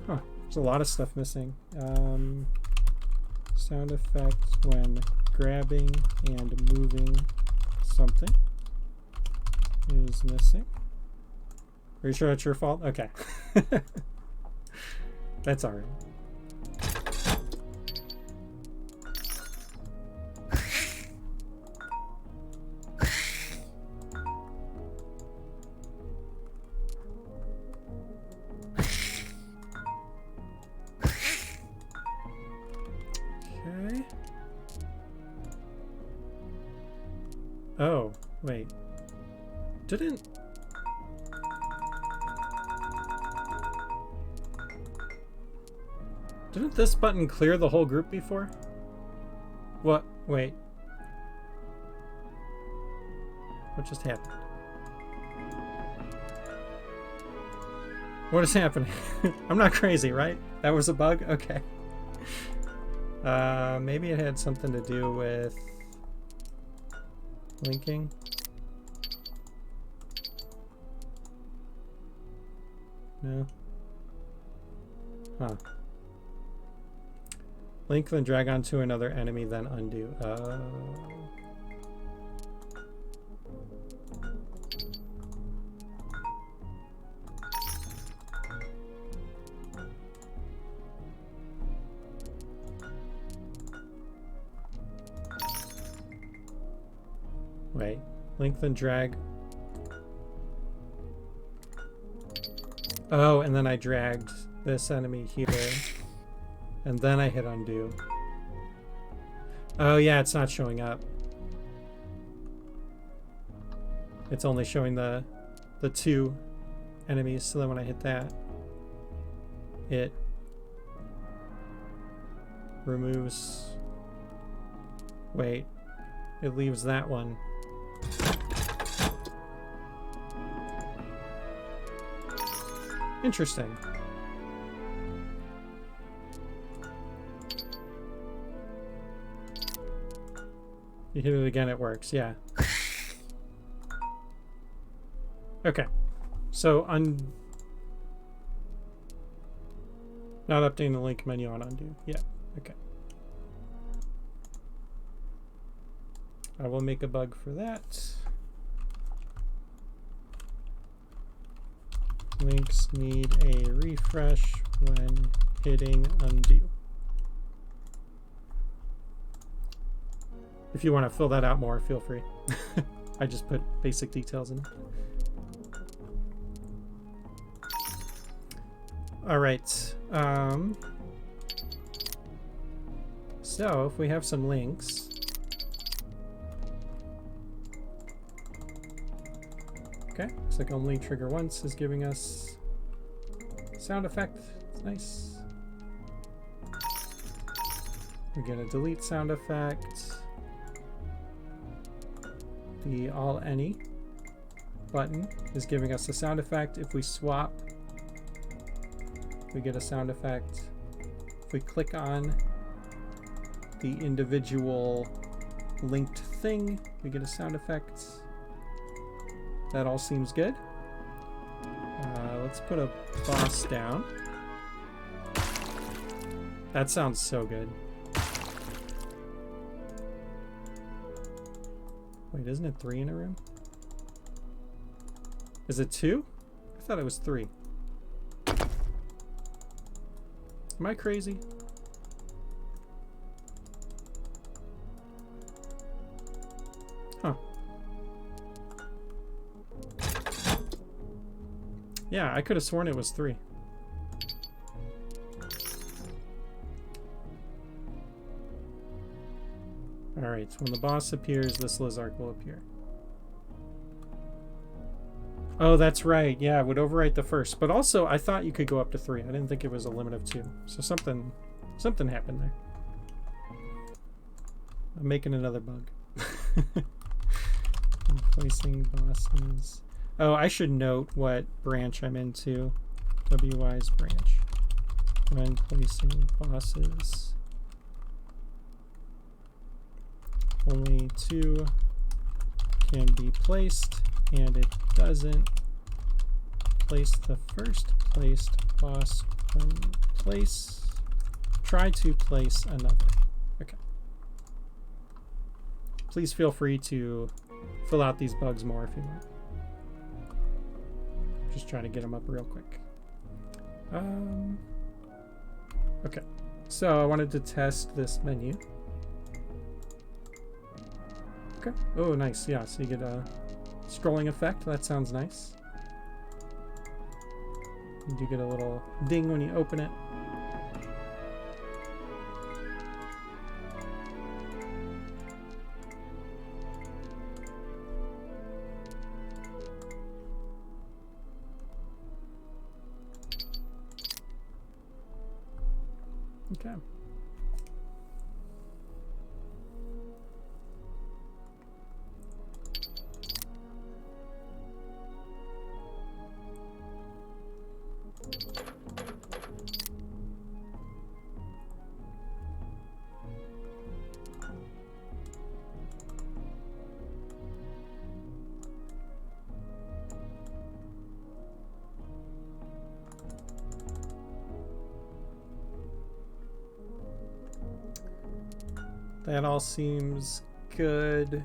Huh, there's a lot of stuff missing. Sound effect when grabbing and moving something is missing. Are you sure it's your fault? Okay. That's all right. Oh, wait. Didn't this button clear the whole group before? What? Wait. What just happened? What is happening? I'm not crazy, right? That was a bug? Okay. Maybe it had something to do with linking. No. Huh. Link, then drag onto another enemy, then undo. Wait. Link, then drag. Oh, and then I dragged this enemy here. And then I hit undo. Oh yeah, it's not showing up. It's only showing the two enemies, so then when I hit that, it removes... Wait. It leaves that one. Interesting. You hit it again, it works, yeah. Okay. So, not updating the link menu on undo. Yeah, okay. I will make a bug for that. Links need a refresh when hitting undo. If you want to fill that out more, feel free. I just put basic details in. All right. So if we have some links. Okay, looks like only trigger once is giving us sound effect. It's nice. We get a delete sound effect. The all any button is giving us a sound effect. If we swap, we get a sound effect. If we click on the individual linked thing, we get a sound effect. That all seems good. Let's put a boss down. That sounds so good. Wait, isn't it 3 in a room? Is it 2? I thought it was 3. Am I crazy? Huh. Yeah, I could have sworn it was 3. Alright, so when the boss appears, this Lizard will appear. Oh, that's right. Yeah, it would overwrite the first. But also, I thought you could go up to 3. I didn't think it was a limit of 2. So something happened there. I'm making another bug. Replacing bosses. Oh, I should note what branch I'm into. WY's branch. When placing bosses, only 2 can be placed, and it doesn't place the first placed boss when try to place another. Okay. Please feel free to fill out these bugs more if you want. Just trying to get them up real quick. Okay, so I wanted to test this menu. Okay. Oh, nice. Yeah, so you get a scrolling effect. That sounds nice. You do get a little ding when you open it. Okay. That all seems good.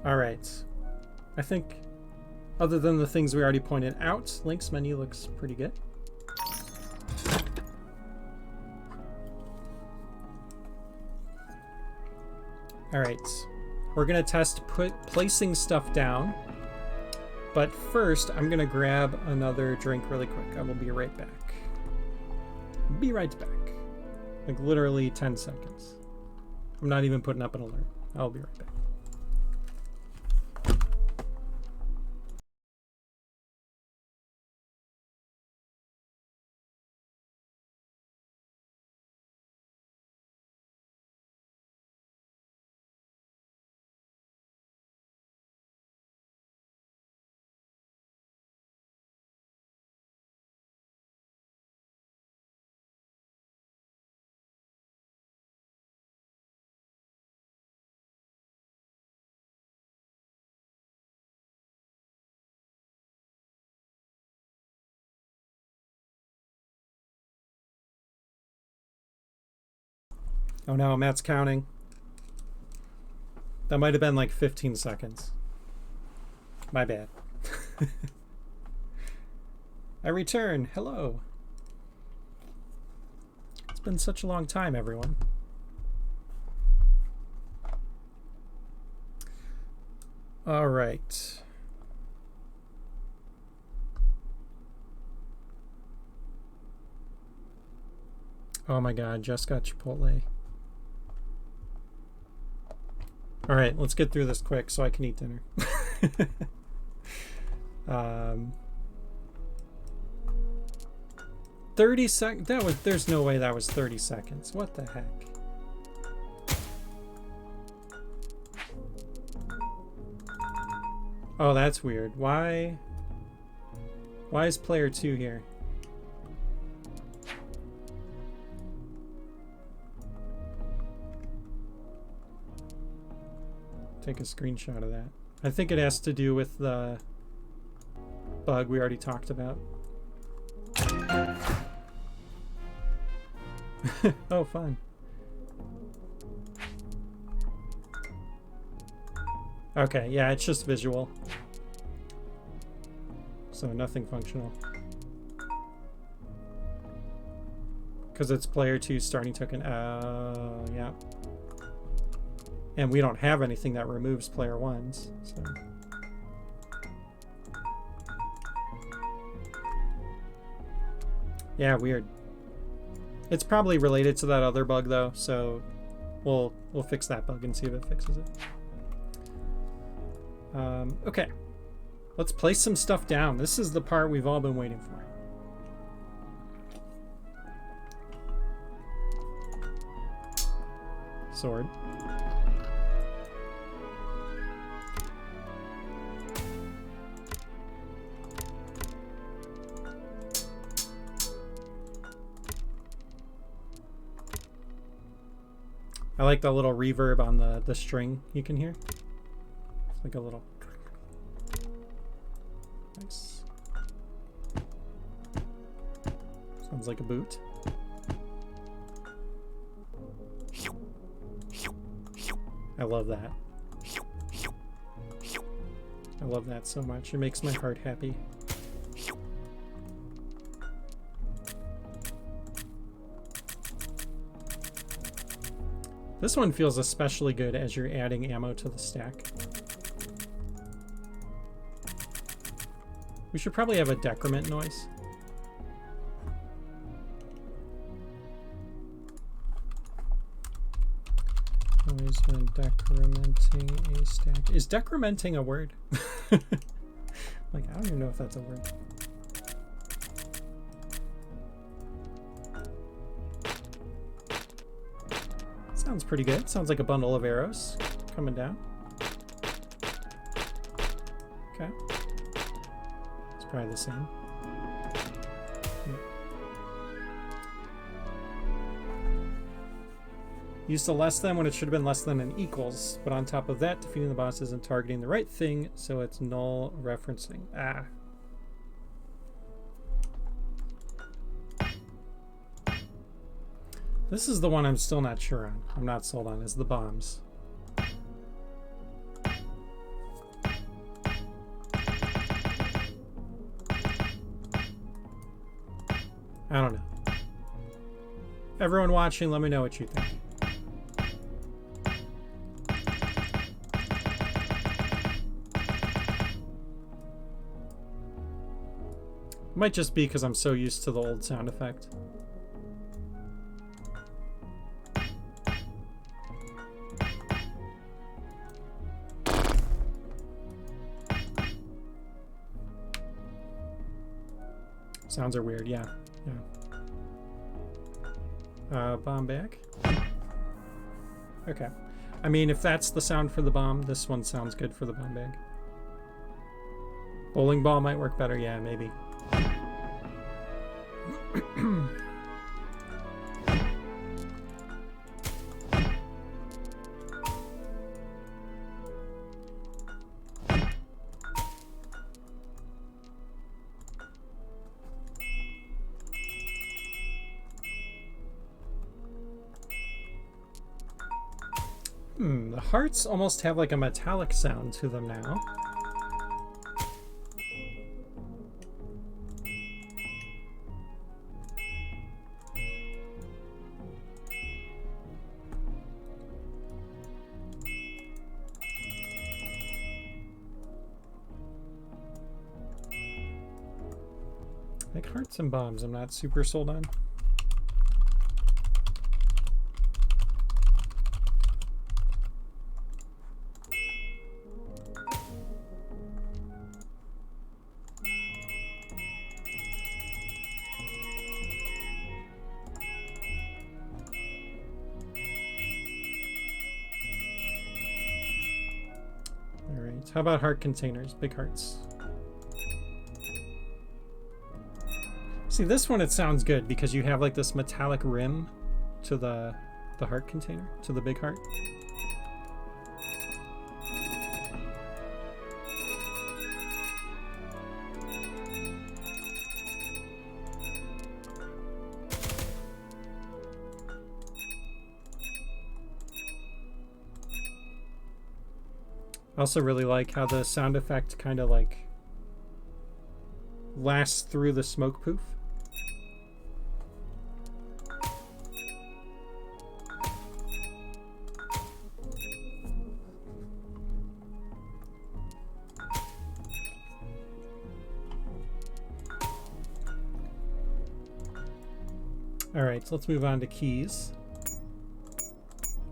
All right. I think other than the things we already pointed out, Link's menu looks pretty good. All right. We're going to test placing stuff down. But first, I'm going to grab another drink really quick. I will be right back. Be right back. Like literally 10 seconds. I'm not even putting up an alert. I'll be right back. Oh no, Matt's counting. That might have been like 15 seconds. My bad. I return. Hello. It's been such a long time, everyone. All right. Oh my god, just got Chipotle. All right, let's get through this quick so I can eat dinner. 30 seconds. There's no way that was 30 seconds. What the heck? Oh, that's weird. Why is player 2 here? Take a screenshot of that. I think it has to do with the bug we already talked about. Oh, fun. Okay, yeah, it's just visual. So nothing functional. Because it's player 2 starting token. Yeah. And we don't have anything that removes player 1's. So. Yeah, weird. It's probably related to that other bug though, so we'll fix that bug and see if it fixes it. Okay, let's place some stuff down. This is the part we've all been waiting for. Sword. I like the little reverb on the string you can hear. It's like a little... Nice. Sounds like a boot. I love that. I love that so much. It makes my heart happy. This one feels especially good as you're adding ammo to the stack. We should probably have a decrement noise. Noise when decrementing a stack. Is decrementing a word? Like, I don't even know if that's a word. Sounds pretty good. Sounds like a bundle of arrows coming down. Okay. It's probably the same. Yep. Used to less than when it should have been less than and equals, but on top of that, defeating the boss isn't targeting the right thing, so it's null referencing. Ah. This is the one I'm still not sure on. I'm not sold on, is the bombs. I don't know. Everyone watching, let me know what you think. Might just be because I'm so used to the old sound effect. Sounds are weird, yeah. Bomb bag. Okay. I mean, if that's the sound for the bomb, this one sounds good for the bomb bag. Bowling ball might work better, yeah, maybe. The hearts almost have like a metallic sound to them now. Like hearts and bombs, I'm not super sold on. How about heart containers? Big hearts. See, this one, it sounds good because you have like this metallic rim to the heart container, to the big heart. I also really like how the sound effect kind of like lasts through the smoke poof. All right, so let's move on to keys.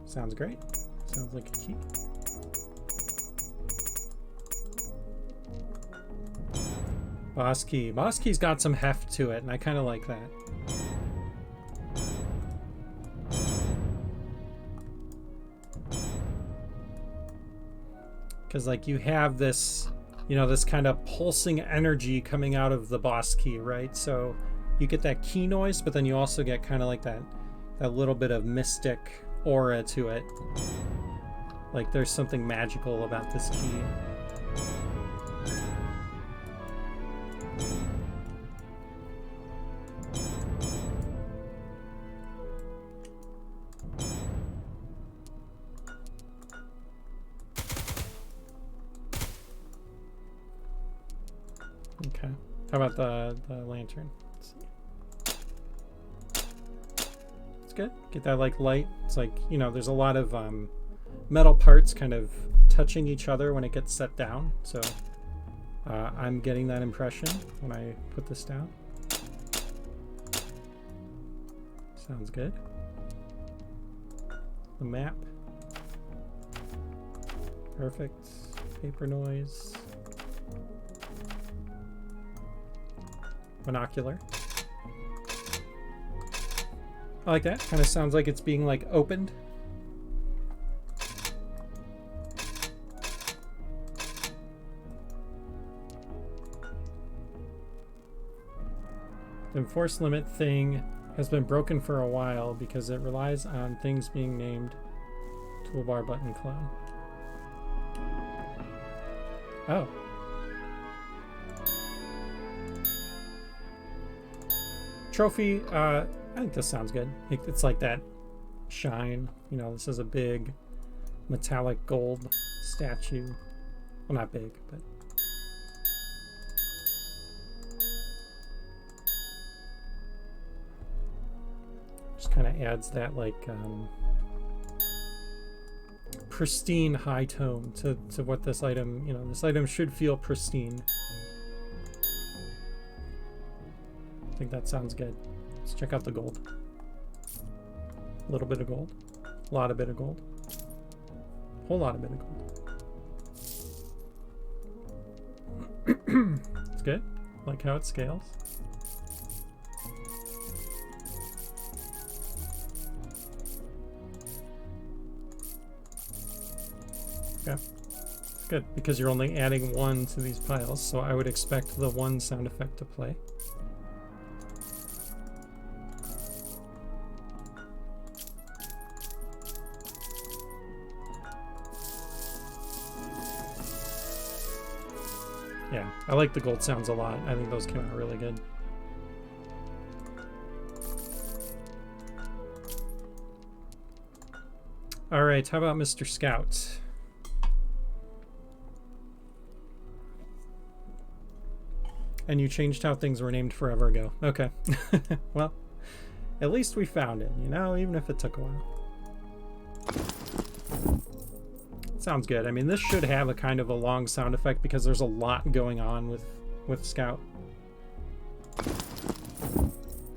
Sounds great. Sounds like a key. Boss key. Boss key's got some heft to it, and I kind of like that. Because, like, you have this, you know, this kind of pulsing energy coming out of the boss key, right? So you get that key noise, but then you also get kind of like that little bit of mystic aura to it. Like, there's something magical about this key. Okay. How about the lantern? Let's see. It's good. Get that like light. It's like, you know, there's a lot of metal parts kind of touching each other when it gets set down. So I'm getting that impression when I put this down. Sounds good. The map. Perfect. Paper noise. binocular. I like that. Kind of sounds like it's being like opened. The enforce limit thing has been broken for a while because it relies on things being named toolbar button clone. Oh. Trophy, I think this sounds good. It's like that shine. You know, this is a big metallic gold statue. Well, not big, but... just kind of adds that, like, pristine high tone to what this item, you know, this item should feel pristine. I think that sounds good. Let's check out the gold. A little bit of gold. A lot of bit of gold. Whole lot of bit of gold. It's good. Like how it scales. Okay. Good, because you're only adding one to these piles, so I would expect the one sound effect to play. Yeah, I like the gold sounds a lot. I think those came out really good. All right, how about Mr. Scout? And you changed how things were named forever ago. Okay. Well, at least we found it, you know, even if it took a while. Sounds good. I mean, this should have a kind of a long sound effect because there's a lot going on with Scout.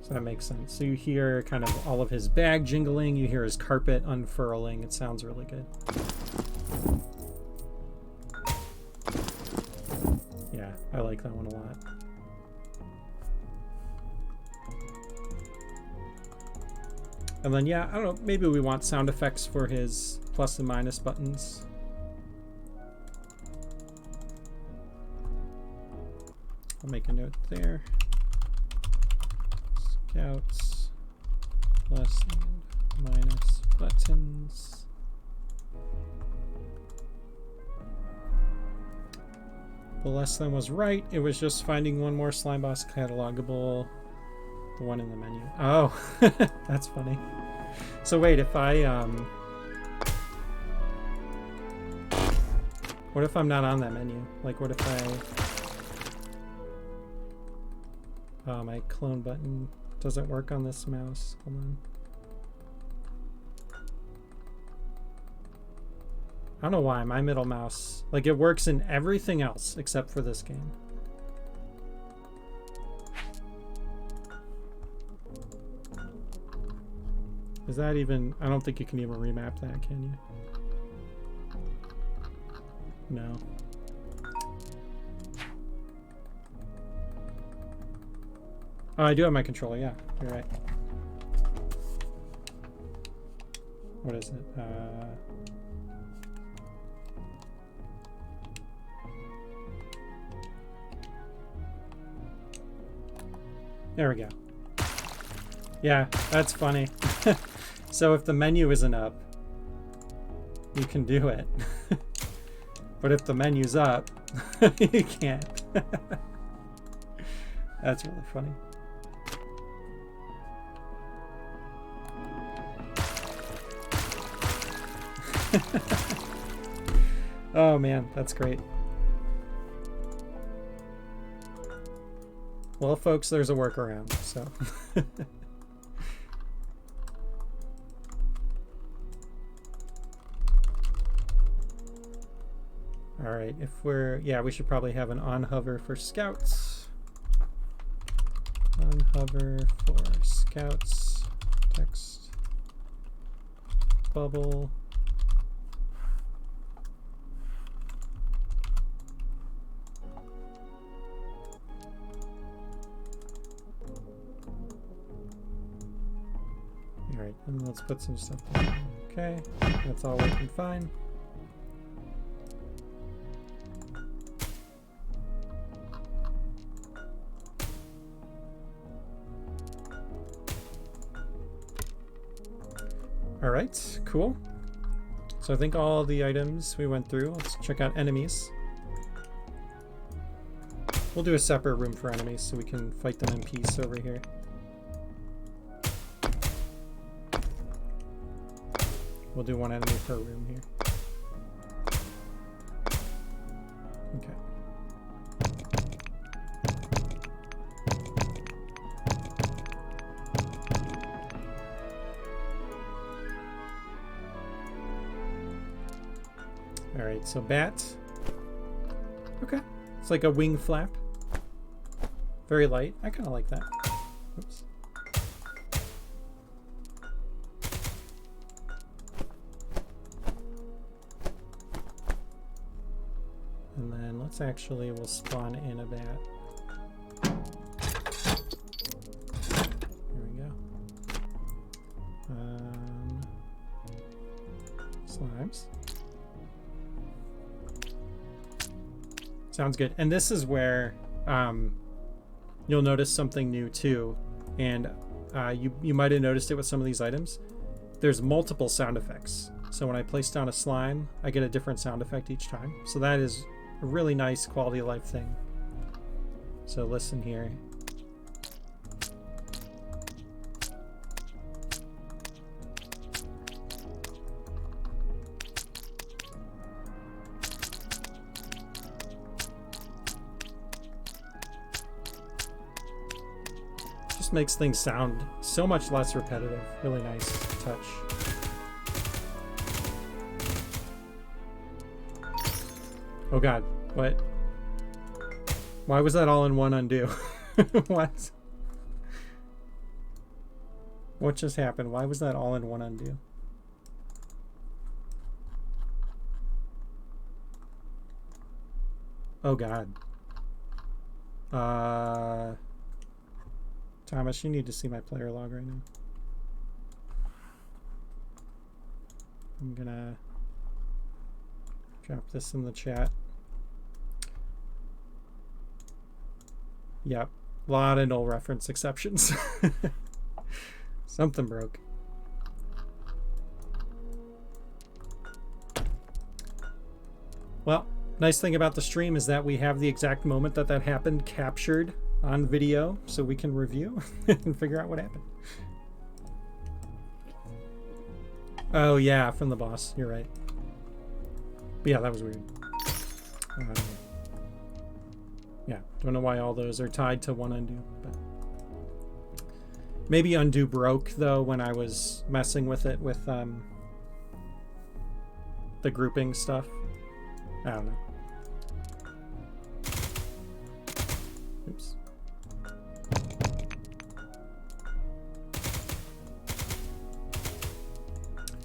So that makes sense. So you hear kind of all of his bag jingling, you hear his carpet unfurling. It sounds really good. Yeah, I like that one a lot. And then, yeah, I don't know, maybe we want sound effects for his plus and minus buttons. I'll make a note there. Scouts, plus and minus buttons. The less than was right. It was just finding one more Slime Boss catalogable. The one in the menu. Oh, that's funny. So wait, if I, what if I'm not on that menu? Like, what if I, my clone button doesn't work on this mouse. Hold on. I don't know why, my middle mouse, like it works in everything else except for this game. Is that even... I don't think you can even remap that, can you? No. Oh, I do have my controller, yeah. You're right. What is it? There we go. Yeah, that's funny. So if the menu isn't up, you can do it. But if the menu's up, you can't. That's really funny. Oh man, that's great. Well, folks, there's a workaround, so. All right, if we're, yeah, we should probably have an on hover for scouts. On hover for scouts, text, bubble. put some stuff there. Okay, that's all working fine. All right, cool. So I think all the items we went through. Let's check out enemies. We'll do a separate room for enemies so we can fight them in peace over here. We'll do one enemy per room here. Okay. All right, so bat. Okay, it's like a wing flap. Very light. I kind of like that. Oops. And then let's actually, we'll spawn in a bat. There we go. Slimes. Sounds good. And this is where you'll notice something new too. And you might have noticed it with some of these items. There's multiple sound effects. So when I place down a slime, I get a different sound effect each time. So that is a really nice quality of life thing. So listen here. Just makes things sound so much less repetitive. Really nice touch. Oh god, what? Why was that all in one undo? What? What just happened? Why was that all in one undo? Oh god. Thomas, you need to see my player log right now. I'm gonna drop this in the chat. Yep, a lot of null reference exceptions. Something broke. Well, nice thing about the stream is that we have the exact moment that happened captured on video, so we can review and figure out what happened. Oh yeah, from the boss, you're right. But yeah, that was weird. Yeah, don't know why all those are tied to one undo, but maybe undo broke though when I was messing with it with the grouping stuff. I don't know. Oops.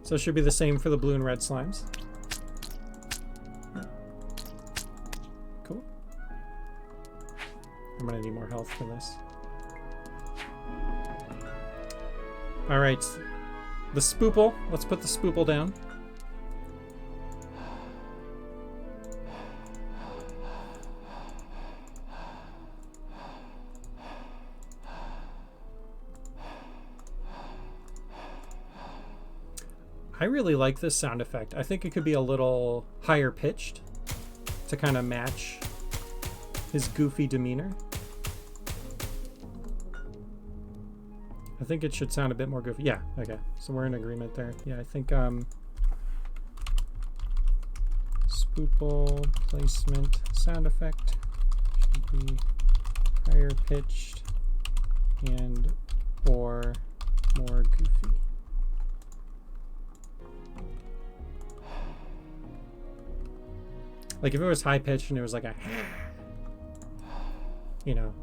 So it should be the same for the blue and red slimes. Yeah. Cool. I'm gonna need more health for this. All right, the spoople. Let's put the spoople down. I really like this sound effect. I think it could be a little higher pitched to kind of match his goofy demeanor. I think it should sound a bit more goofy. Yeah, okay. So we're in agreement there. Yeah, I think spoople placement sound effect should be higher pitched and or more goofy. Like if it was high pitched and it was like a, you know,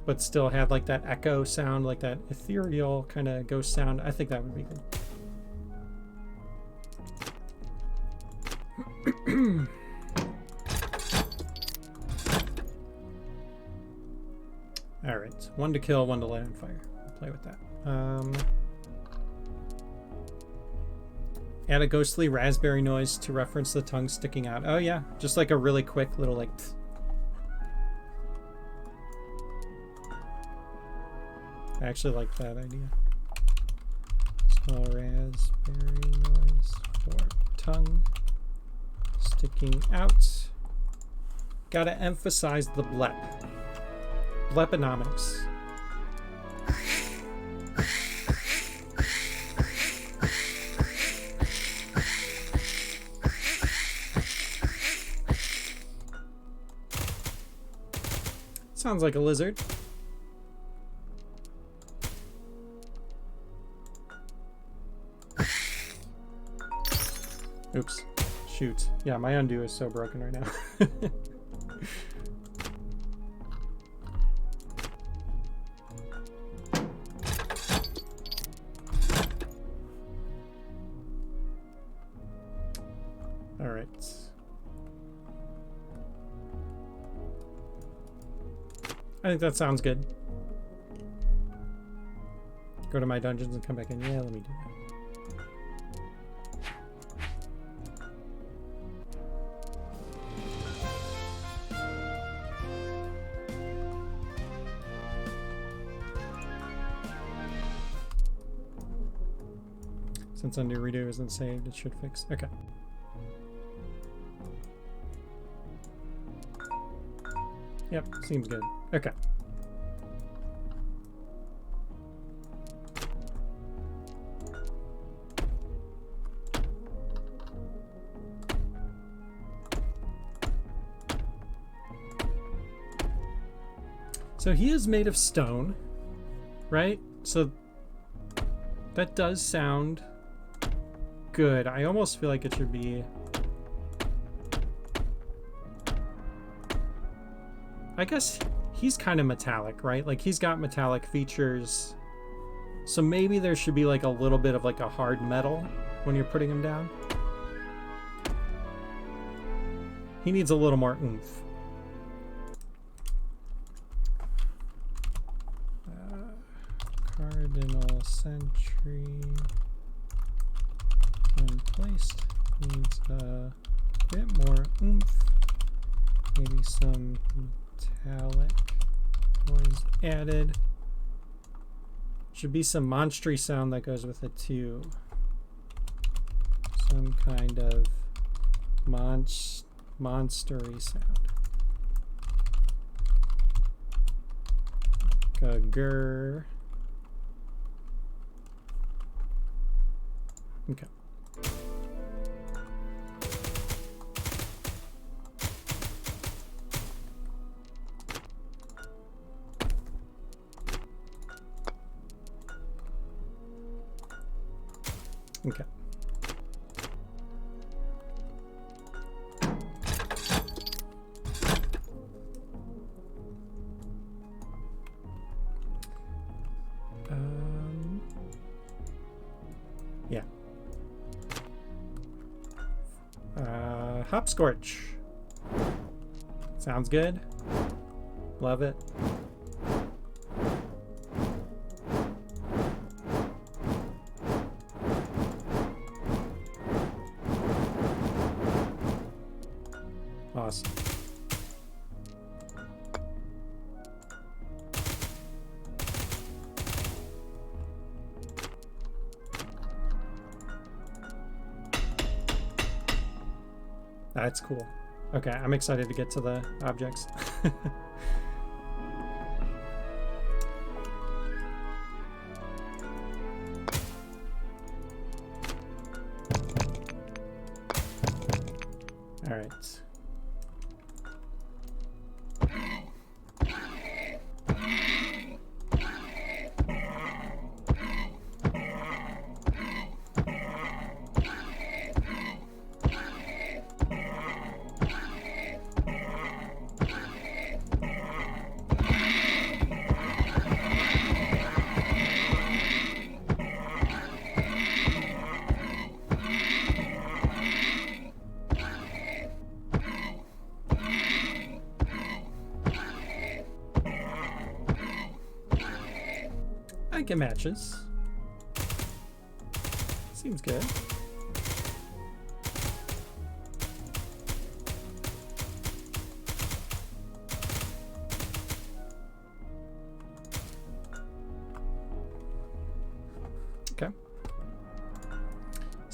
but still had like that echo sound, like that ethereal kind of ghost sound, I think that would be good. All right, one to kill, one to light on fire. We'll play with that. Add a ghostly raspberry noise to reference the tongue sticking out. Oh yeah, just like a really quick little like... Pfft. I actually like that idea. Small raspberry noise for tongue sticking out. Gotta emphasize the blep. Bleponomics. Sounds like a lizard. Oops. Shoot. Yeah, my undo is so broken right now. All right. I think that sounds good. Go to my dungeons and come back in. Yeah, let me do that. Since undo redo isn't saved, it should fix. Okay. Yep, seems good. Okay. So he is made of stone, right? So that does sound good. I almost feel like it should be... I guess he's kind of metallic, right? Like he's got metallic features. So maybe there should be like a little bit of like a hard metal when you're putting him down. He needs a little more oomph. Cardinal Sentry when placed needs a bit more oomph. Maybe some metallic noise added. Should be some monstery sound that goes with it too. Some kind of monstery sound. Like a grr. Okay. Okay. Yeah. Hopscorch. Sounds good. Love it. Awesome. That's cool. Okay, I'm excited to get to the objects. All right. I think it matches. Seems good.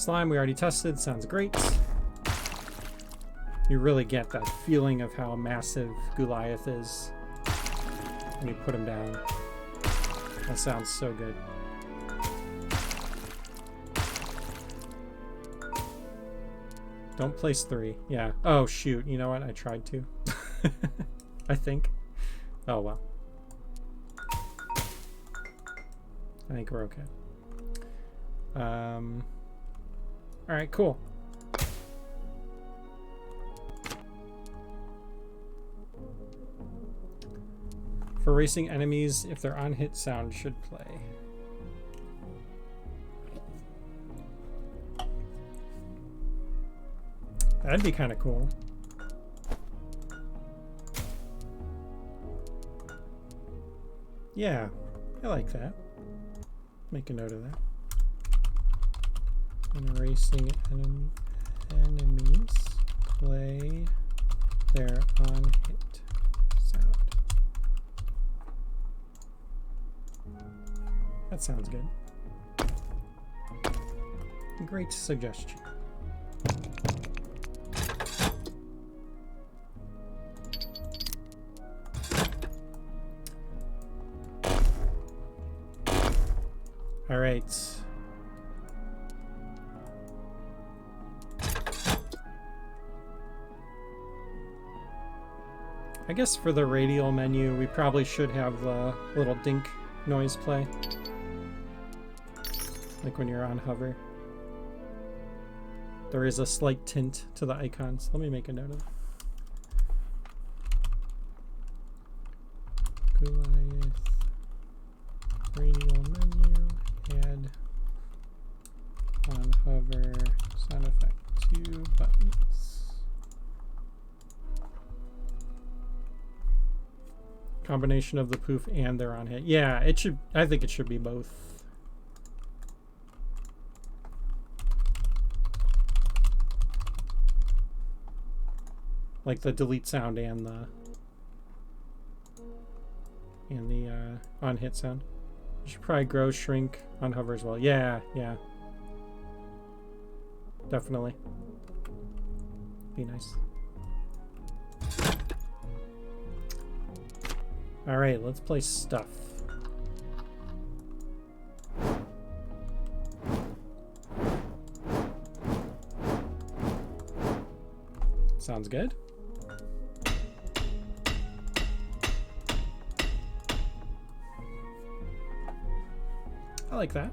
Slime we already tested. Sounds great. You really get that feeling of how massive Goliath is when you put him down. That sounds so good. Don't place 3. Yeah. Oh, shoot. You know what? I tried to. I think. Oh, well. I think we're okay. Alright, cool. For racing enemies, if they're on hit, sound should play. That'd be kind of cool. Yeah, I like that. Make a note of that. When racing enemies, play their on hit sound. That sounds good. Great suggestion. All right. I guess for the radial menu, we probably should have the little dink noise play. Like when you're on hover. There is a slight tint to the icons. Let me make a note of that. Goliath radial menu, add on hover sound effect 2 buttons. Combination of the poof and their on hit. Yeah, it should. I think it should be both. Like the delete sound and the on hit sound. You should probably grow, shrink on hover as well. Yeah, yeah. Definitely. Be nice. All right, let's play stuff. Sounds good. I like that.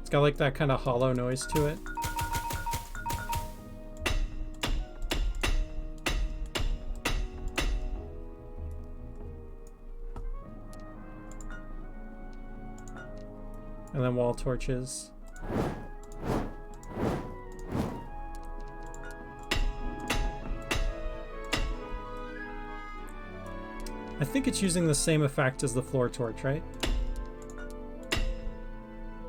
It's got like that kind of hollow noise to it. And then wall torches. I think it's using the same effect as the floor torch, right?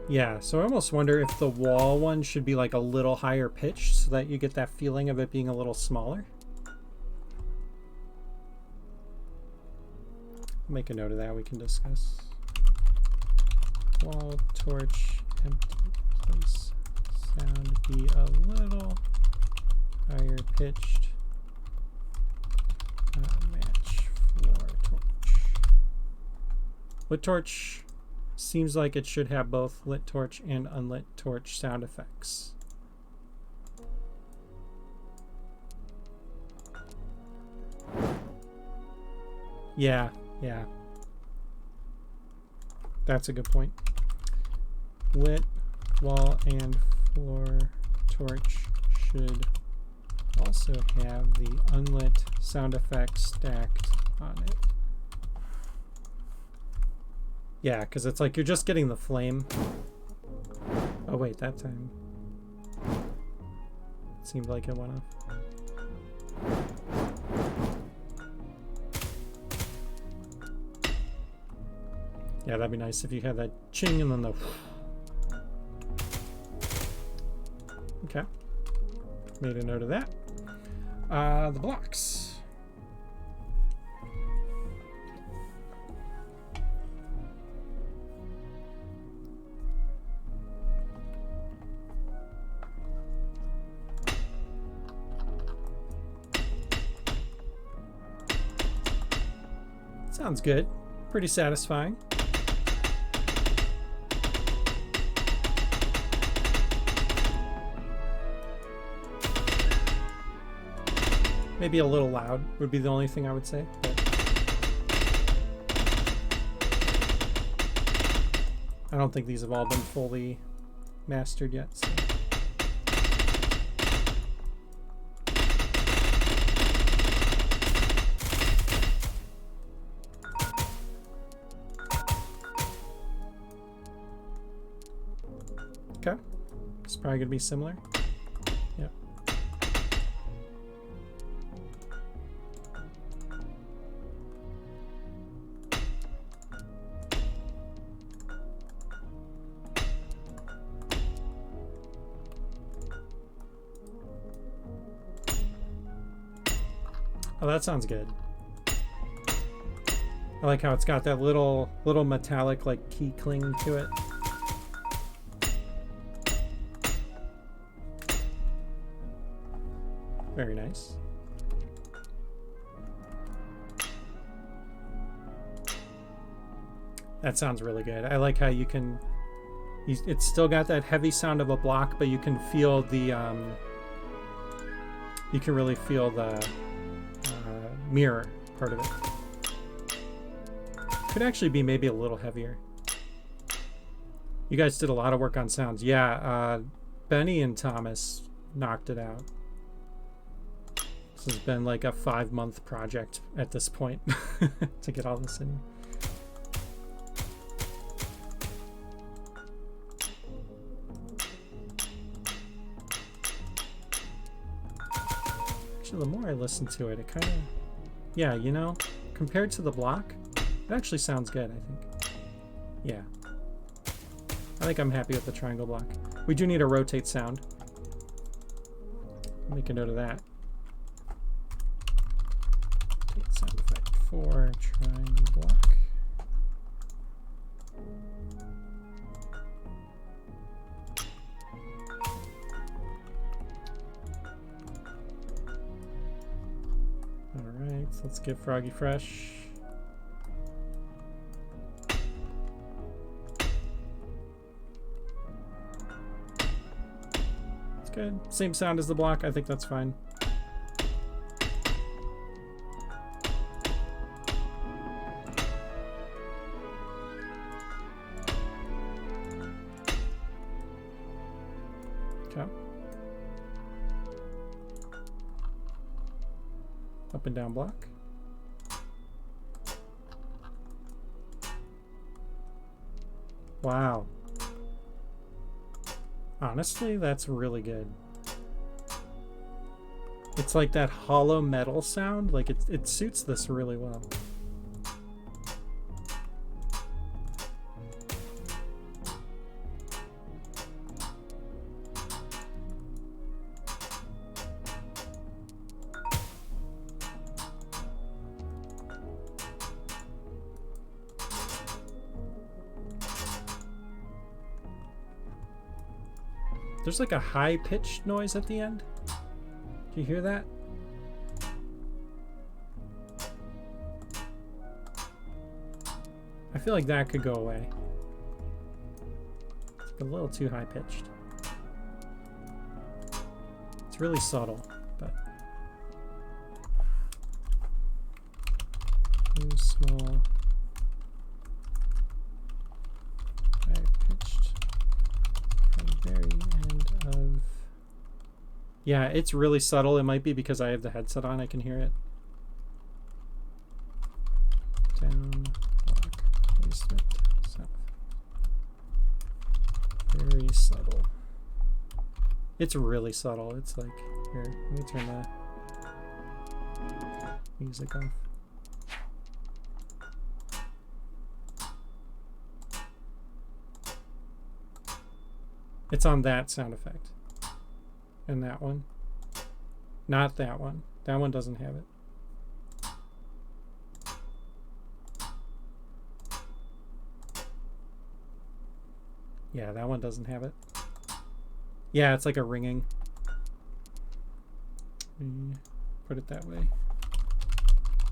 Yeah, so I almost wonder if the wall one should be like a little higher pitched so that you get that feeling of it being a little smaller. Make a note of that, we can discuss. Wall torch empty place sound be a little higher pitched. Match floor torch. Lit torch seems like it should have both lit torch and unlit torch sound effects. Yeah, yeah. That's a good point. Lit, wall, and floor torch should also have the unlit sound effects stacked on it. Yeah, because it's like you're just getting the flame. Oh wait, that time it seemed like it went off. Yeah, that'd be nice if you had that ching and then the... Okay. Made a note of that. The blocks. Sounds good. Pretty satisfying. Maybe a little loud would be the only thing I would say. But I don't think these have all been fully mastered yet. So. Okay, it's probably gonna be similar. Yep. Oh, that sounds good. I like how it's got that little metallic like key cling to it. Very nice. That sounds really good. I like how you can... It's still got that heavy sound of a block, but you can feel the... you can really feel the mirror part of it. Could actually be maybe a little heavier. You guys did a lot of work on sounds. Yeah, Benny and Thomas knocked it out. This has been like a 5-month project at this point to get all this in. Actually, the more I listen to it, it kind of, yeah, you know, compared to the block, it actually sounds good, I think. Yeah. I think I'm happy with the triangle block. We do need a rotate sound. Make a note of that. Sound effect for triangle block. Alright, so let's get Froggy Fresh. It's good. Same sound as the block, I think that's fine. Up and down block. Wow. Honestly, that's really good. It's like that hollow metal sound. Like it suits this really well. There's like a high-pitched noise at the end. Do you hear that? I feel like that could go away. It's a little too high-pitched. It's really subtle, but... too small. High-pitched. From the very end of... Yeah, it's really subtle. It might be because I have the headset on. I can hear it. Down, block, placement, south. Very subtle. It's really subtle. It's like, here, let me turn the music off. It's on that sound effect. And that one. Not that one. That one doesn't have it. Yeah, that one doesn't have it. Yeah, it's like a ringing. Put it that way.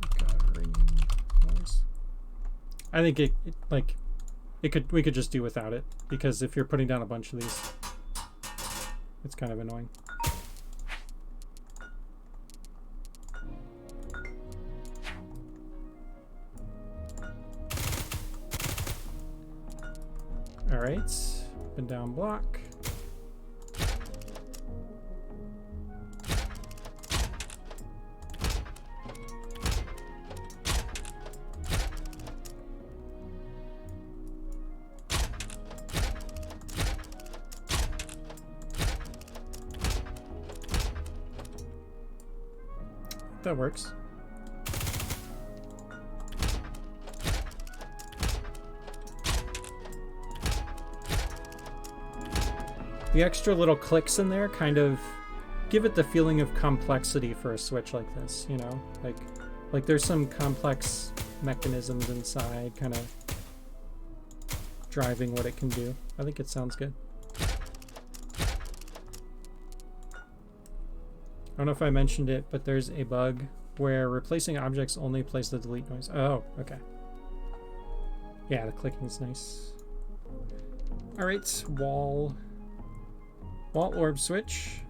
Like a ringing noise. I think we could just do without it, because if you're putting down a bunch of these, it's kind of annoying. All right, up and down block. That works. The extra little clicks in there kind of give it the feeling of complexity for a Switch like this, you know? Like there's some complex mechanisms inside kind of driving what it can do. I think it sounds good. I don't know if I mentioned it, but there's a bug where replacing objects only plays the delete noise. Oh, okay. Yeah, the clicking's nice. All right, wall orb switch.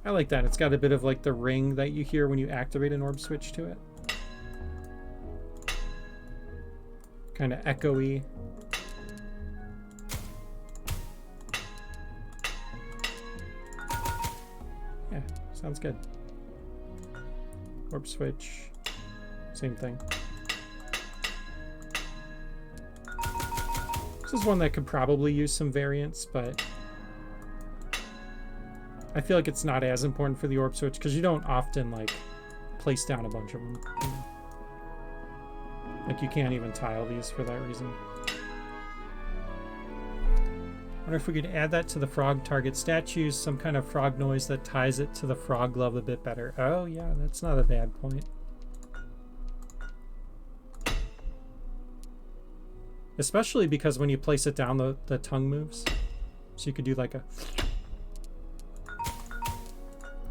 I like that. It's got a bit of like the ring that you hear when you activate an orb switch to it. Kind of echoey. Yeah, sounds good. Orb switch, same thing. This is one that could probably use some variants, but I feel like it's not as important for the orb switch because you don't often like place down a bunch of them. You know? Like you can't even tile these for that reason. I wonder if we could add that to the frog target statues, some kind of frog noise that ties it to the frog glove a bit better. Oh yeah, that's not a bad point. Especially because when you place it down, the tongue moves. So you could do like a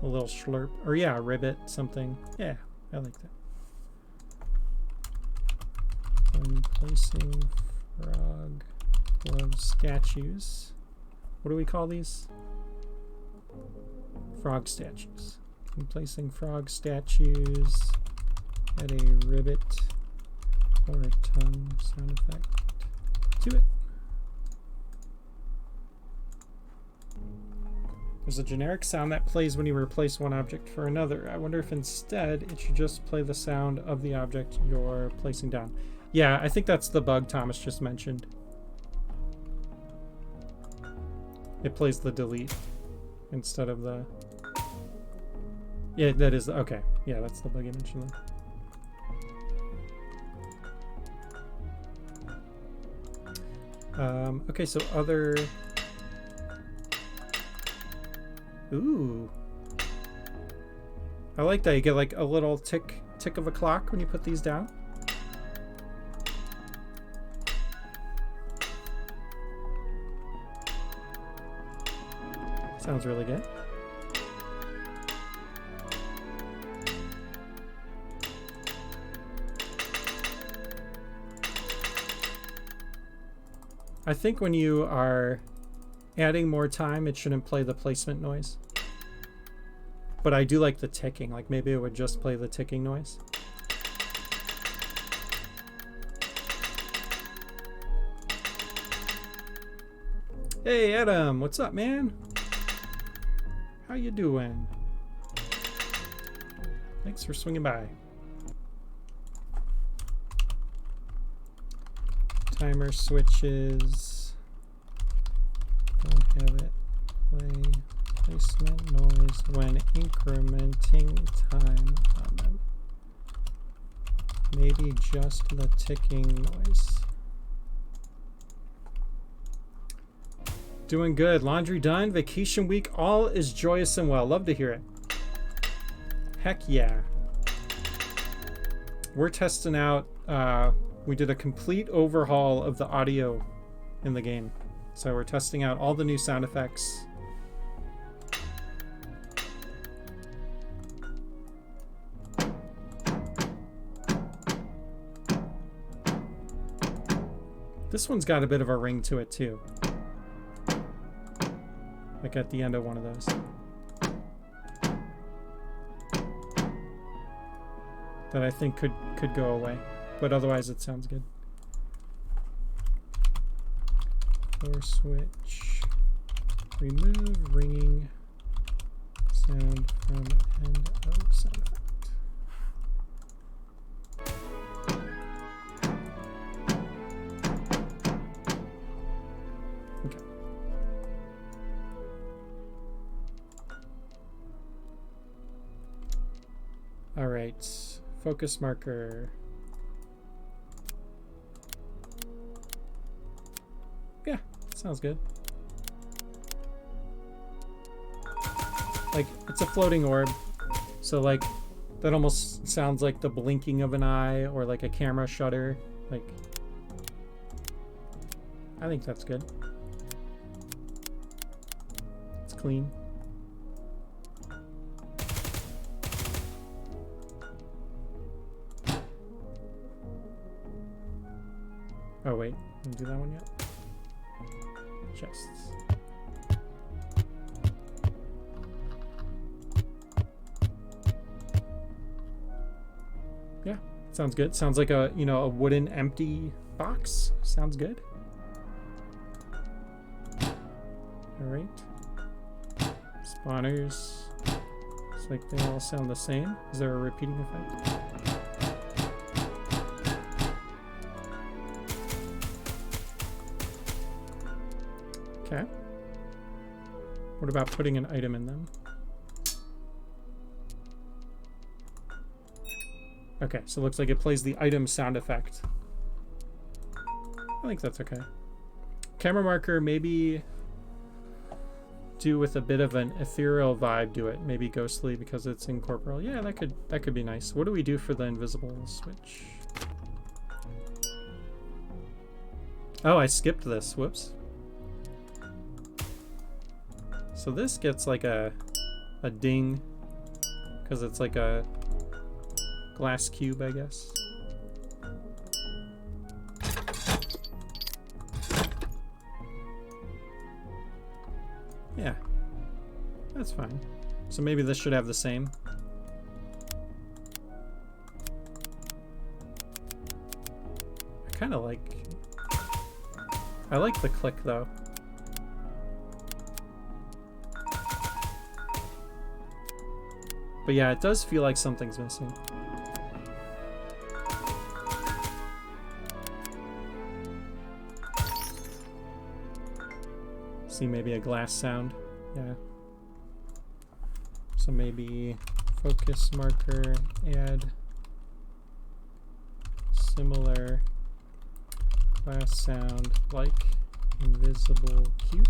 little slurp. Or yeah, a ribbit, something. Yeah, I like that. When placing frog glove statues. What do we call these? Frog statues. When placing frog statues, add a ribbit or a tongue sound effect to it. There's a generic sound that plays when you replace one object for another. I wonder if instead it should just play the sound of the object you're placing down. Yeah, I think that's the bug Thomas just mentioned. It plays the delete instead of the... Yeah, that is... Okay. Yeah, that's the bug you mentioned then. Okay, so other... Ooh. I like that. You get like a little tick of a clock when you put these down. Sounds really good. I think when you are adding more time, it shouldn't play the placement noise. But I do like the ticking. Like maybe it would just play the ticking noise. Hey Adam, what's up, man? How you doing? Thanks for swinging by. Timer switches. Don't have it play placement noise when incrementing time on them. Maybe just the ticking noise. Doing good. Laundry done. Vacation week. All is joyous and well. Love to hear it. Heck yeah. We're testing out. We did a complete overhaul of the audio in the game. So we're testing out all the new sound effects. This one's got a bit of a ring to it too. Like at the end of one of those. That I think could go away. But otherwise it sounds good. Floor switch. Remove ringing sound from end of sound effect. Okay. All right. Focus marker. Yeah, sounds good. Like, it's a floating orb, so like that almost sounds like the blinking of an eye or like a camera shutter. Like, I think that's good. It's clean. Oh wait, didn't do that one yet. Chests. Yeah, sounds good. Sounds like a, you know, a wooden empty box. Sounds good. All right. Spawners. It's like they all sound the same. Is there a repeating effect? Okay. What about putting an item in them? Okay, so it looks like it plays the item sound effect. I think that's okay. Camera marker, maybe do with a bit of an ethereal vibe to it. Maybe ghostly because it's incorporeal. Yeah, that could be nice. What do we do for the invisible switch? Oh, I skipped this. Whoops. So this gets like a ding because it's like a glass cube, I guess. Yeah, that's fine. So maybe this should have the same. I kind of like... I like the click though. But yeah, it does feel like something's missing. See, maybe a glass sound. Yeah. So maybe focus marker, add similar glass sound like invisible cube.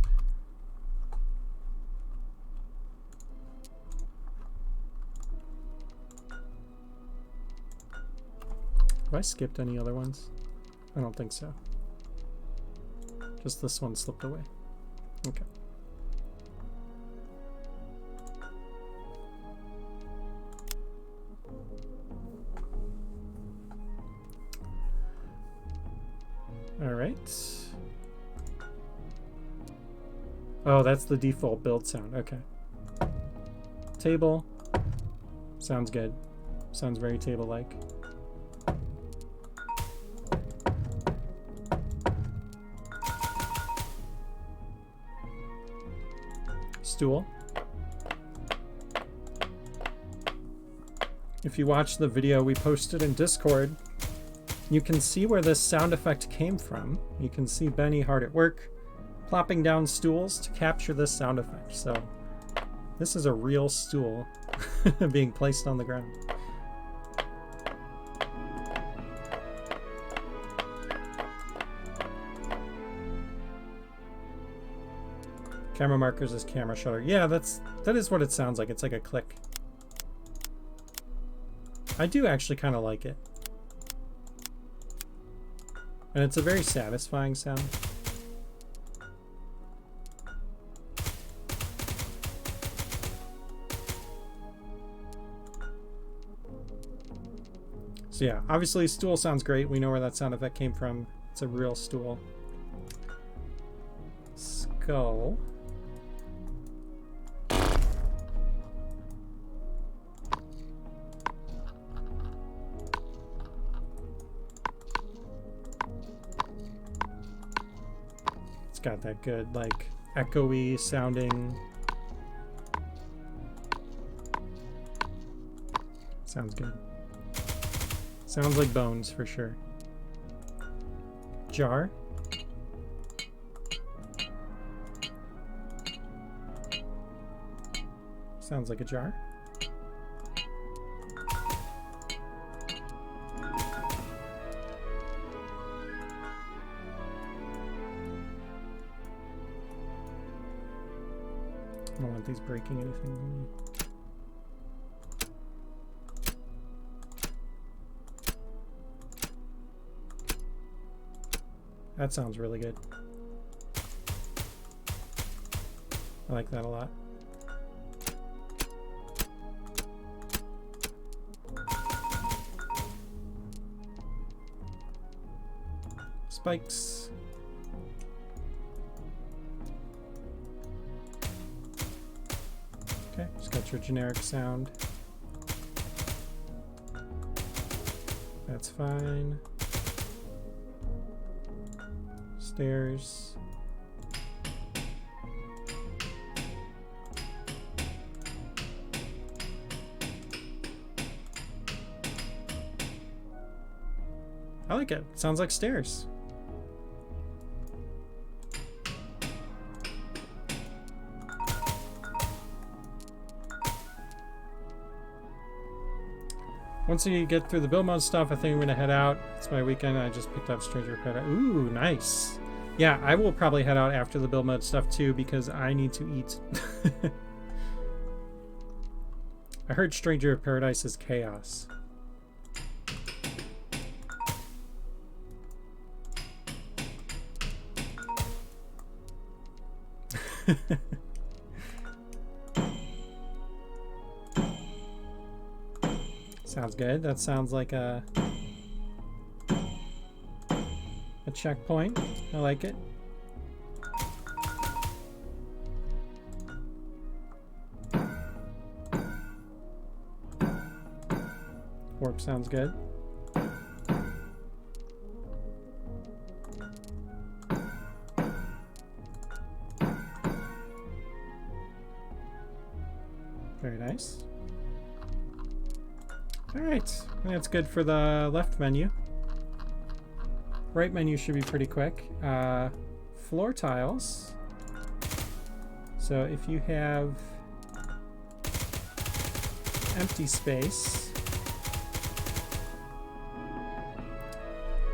Have I skipped any other ones? I don't think so. Just this one slipped away. Okay. All right. Oh, that's the default build sound. Okay. Table. Sounds good. Sounds very table-like. Stool. If you watch the video we posted in Discord, you can see where this sound effect came from. You can see Benny hard at work, plopping down stools to capture this sound effect. So this is a real stool being placed on the ground. Camera markers is camera shutter. Yeah, that is what it sounds like. It's like a click. I do actually kind of like it. And it's a very satisfying sound. So yeah, obviously stool sounds great. We know where that sound effect came from. It's a real stool. skull. It's got that good, like, echoey sounding. Sounds good. Sounds like bones for sure. Jar. Sounds like a jar. I don't want these breaking anything. That sounds really good. I like that a lot. Spikes. Okay, just got your generic sound. That's fine. Stairs. I like it. Sounds like stairs. Once you get through the build mode stuff, I think I'm gonna head out. It's my weekend. I just picked up Stranger of Paradise. Ooh, nice. Yeah, I will probably head out after the build mode stuff too because I need to eat. I heard Stranger of Paradise is chaos. Sounds good. That sounds like a checkpoint. I like it. Warp sounds good. Very nice. All right, I think that's good for the left menu. Right menu should be pretty quick. Floor tiles. So if you have empty space,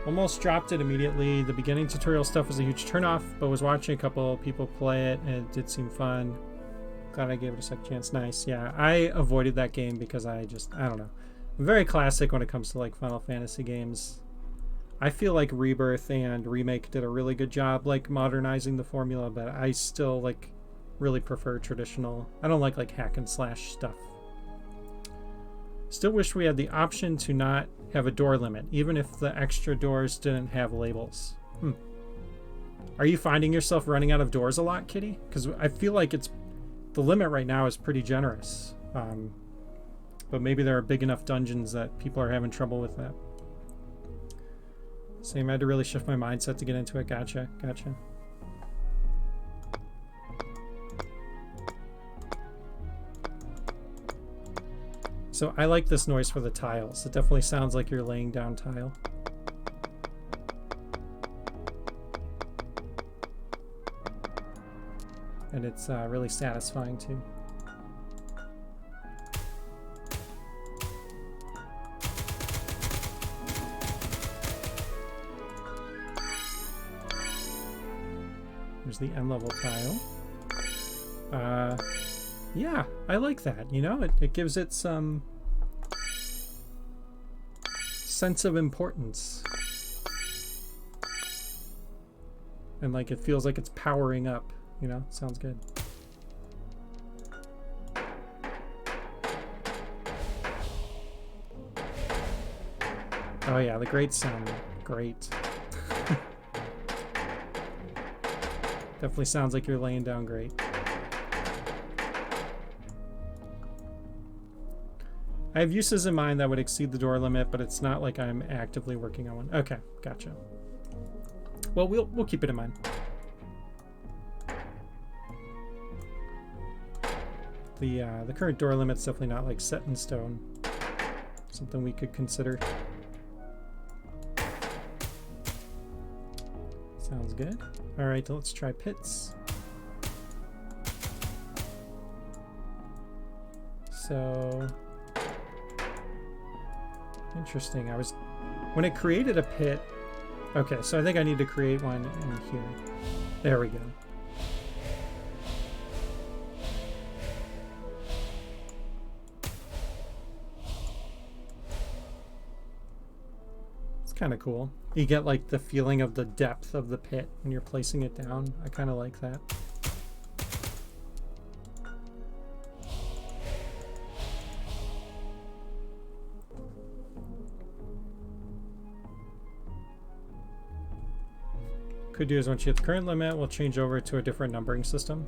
almost dropped it immediately. The beginning tutorial stuff was a huge turnoff, but was watching a couple people play it and it did seem fun. Glad I gave it a second chance. Nice. Yeah, I avoided that game because I don't know. I'm very classic when it comes to like Final Fantasy games. I feel like Rebirth and Remake did a really good job like modernizing the formula, but I still like really prefer traditional. I don't like hack and slash stuff. Still wish we had the option to not have a door limit, even if the extra doors didn't have labels. Are you finding yourself running out of doors a lot, Kitty? Because I feel like the limit right now is pretty generous. But maybe there are big enough dungeons that people are having trouble with that. Same, I had to really shift my mindset to get into it. Gotcha. So I like this noise for the tiles. It definitely sounds like you're laying down tile. And it's really satisfying too. There's the end level tile. Yeah, I like that. You know, it gives it some sense of importance. And like it feels like it's powering up, you know? Sounds good. Oh yeah, the grates sound great. Definitely sounds like you're laying down great. I have uses in mind that would exceed the door limit, but it's not like I'm actively working on one. Okay, gotcha. Well, we'll keep it in mind. The current door limit's definitely not like set in stone. Something we could consider. Sounds good. All right, let's try pits. So interesting. When it created a pit. Okay, so I think I need to create one in here. There we go. Kind of cool. You get like the feeling of the depth of the pit when you're placing it down. I kind of like that. Could do is once you hit the current limit, we'll change over to a different numbering system.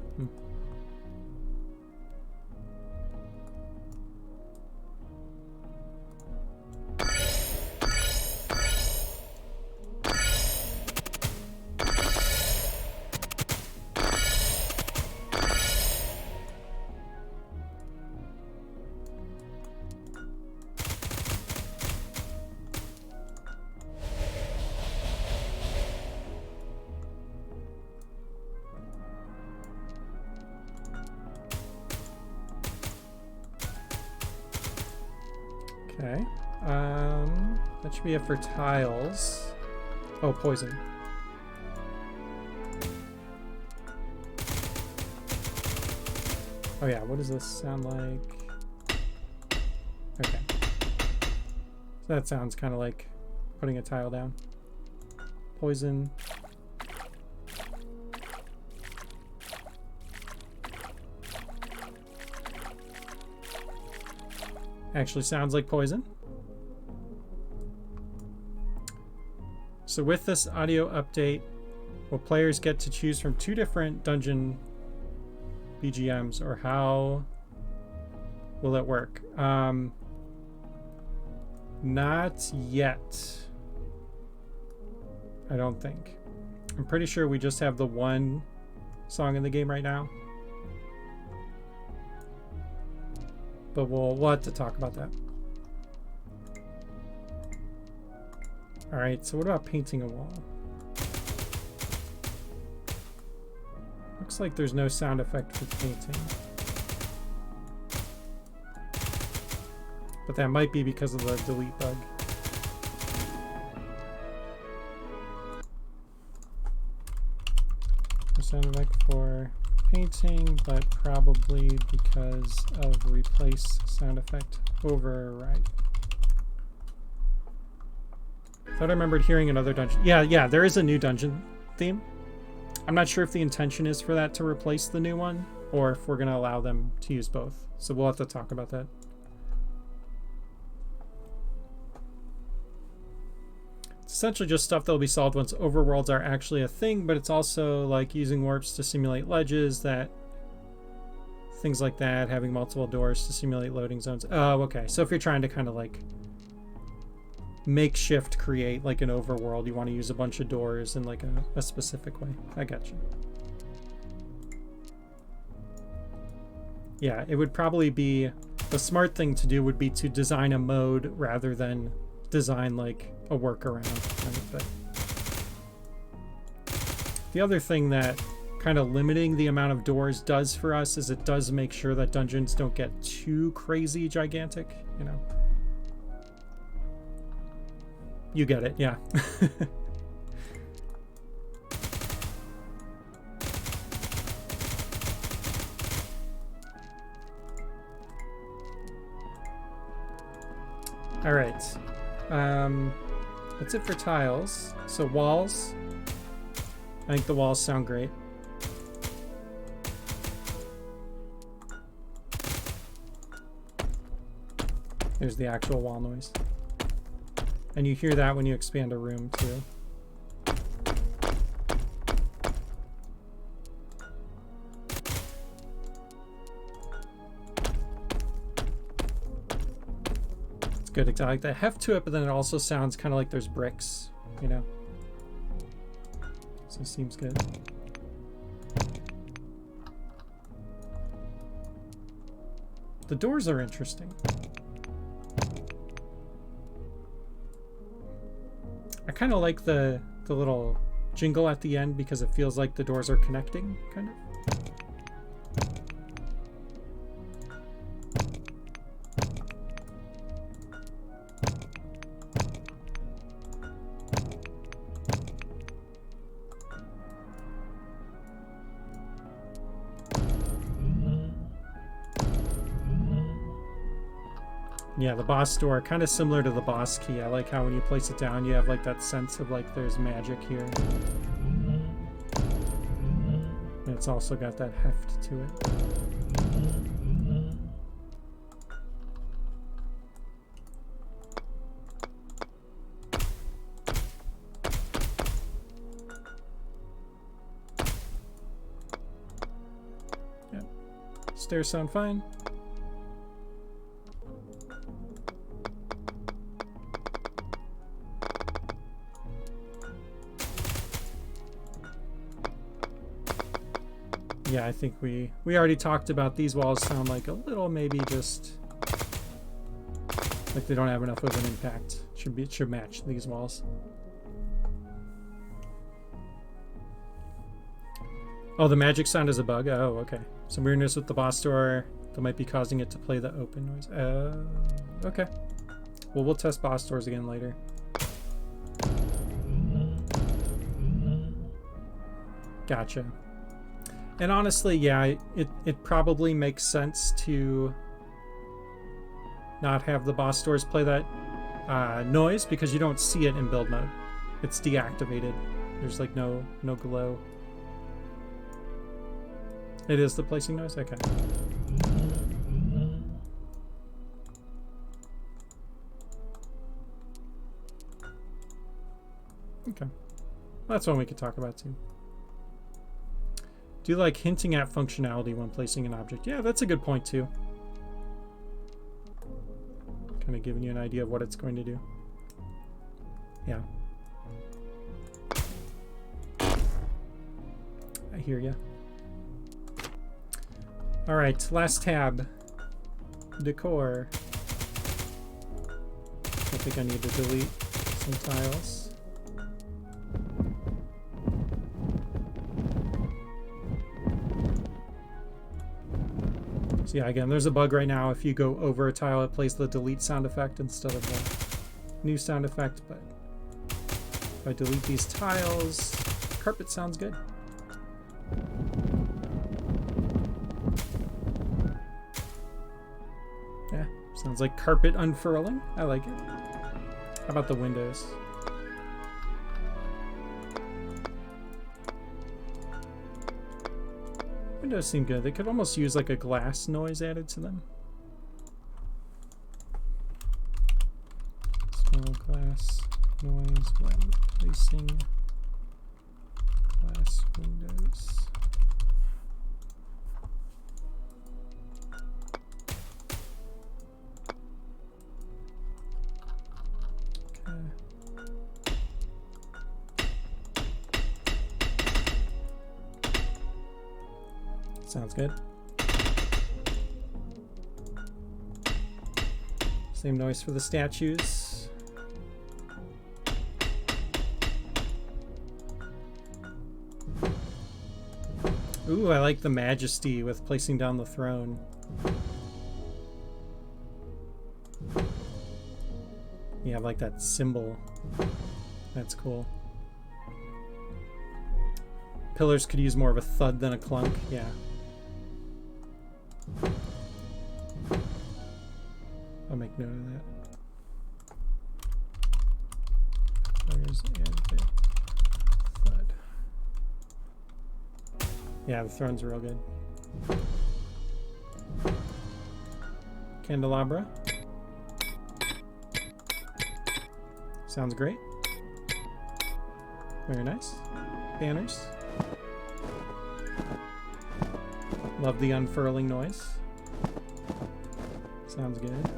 Okay. That should be it for tiles. Oh, poison. Oh yeah, what does this sound like? Okay. So that sounds kind of like putting a tile down. Poison. Actually sounds like poison. So with this audio update, will players get to choose from 2 different dungeon BGMs, or how will it work? Not yet. I don't think. I'm pretty sure we just have the one song in the game right now. But we'll have to talk about that. All right, so what about painting a wall? Looks like there's no sound effect for painting. But that might be because of the delete bug. No sound effect for painting, but probably because of replace sound effect override. Thought I remembered hearing another dungeon. Yeah, there is a new dungeon theme. I'm not sure if the intention is for that to replace the new one, or if we're going to allow them to use both. So we'll have to talk about that. It's essentially just stuff that will be solved once overworlds are actually a thing, but it's also like using warps to simulate ledges, things like that, having multiple doors to simulate loading zones. Oh, okay. So if you're trying to kind of like makeshift create like an overworld, you want to use a bunch of doors in like a specific way. I got you. Yeah, it would probably be, the smart thing to do would be to design a mode rather than design like a workaround kind of thing. The other thing that kind of limiting the amount of doors does for us is it does make sure that dungeons don't get too crazy gigantic, you know. You get it, yeah. All right. That's it for tiles. So walls. I think the walls sound great. There's the actual wall noise. And you hear that when you expand a room too. good. It's got like the heft to it, but then it also sounds kind of like there's bricks, you know? So it seems good. The doors are interesting. I kind of like the little jingle at the end because it feels like the doors are connecting, kind of. Yeah, the boss door, kind of similar to the boss key. I like how when you place it down, you have like that sense of like there's magic here. And it's also got that heft to it. Yeah, stairs sound fine. Yeah, I think we already talked about these walls sound like a little maybe just like they don't have enough of an impact. It should match these walls. Oh, the magic sound is a bug. Oh, okay. Some weirdness with the boss door that might be causing it to play the open noise. Okay. Well, we'll test boss doors again later. Gotcha. And honestly, yeah, it probably makes sense to not have the boss doors play that noise because you don't see it in build mode. It's deactivated. There's like no glow. It is the placing noise? Okay. Okay. Well, that's one we could talk about too. Do you like hinting at functionality when placing an object? Yeah, that's a good point too. Kind of giving you an idea of what it's going to do. Yeah. I hear ya. All right, last tab. Decor. I think I need to delete some tiles. So yeah, again, there's a bug right now. If you go over a tile, it plays the delete sound effect instead of the new sound effect. But if I delete these tiles, carpet sounds good. Yeah, sounds like carpet unfurling. I like it. How about the windows? Windows seem good. They could almost use like a glass noise added to them. Small glass noise when placing glass windows. Okay. Sounds good. Same noise for the statues. Ooh, I like the majesty with placing down the throne. You have like that symbol. That's cool. Pillars could use more of a thud than a clunk. Yeah. I'll make note of that. Pillars and thud. Yeah, the throne's real good. Candelabra. Sounds great. Very nice. Banners. Love the unfurling noise. Sounds good.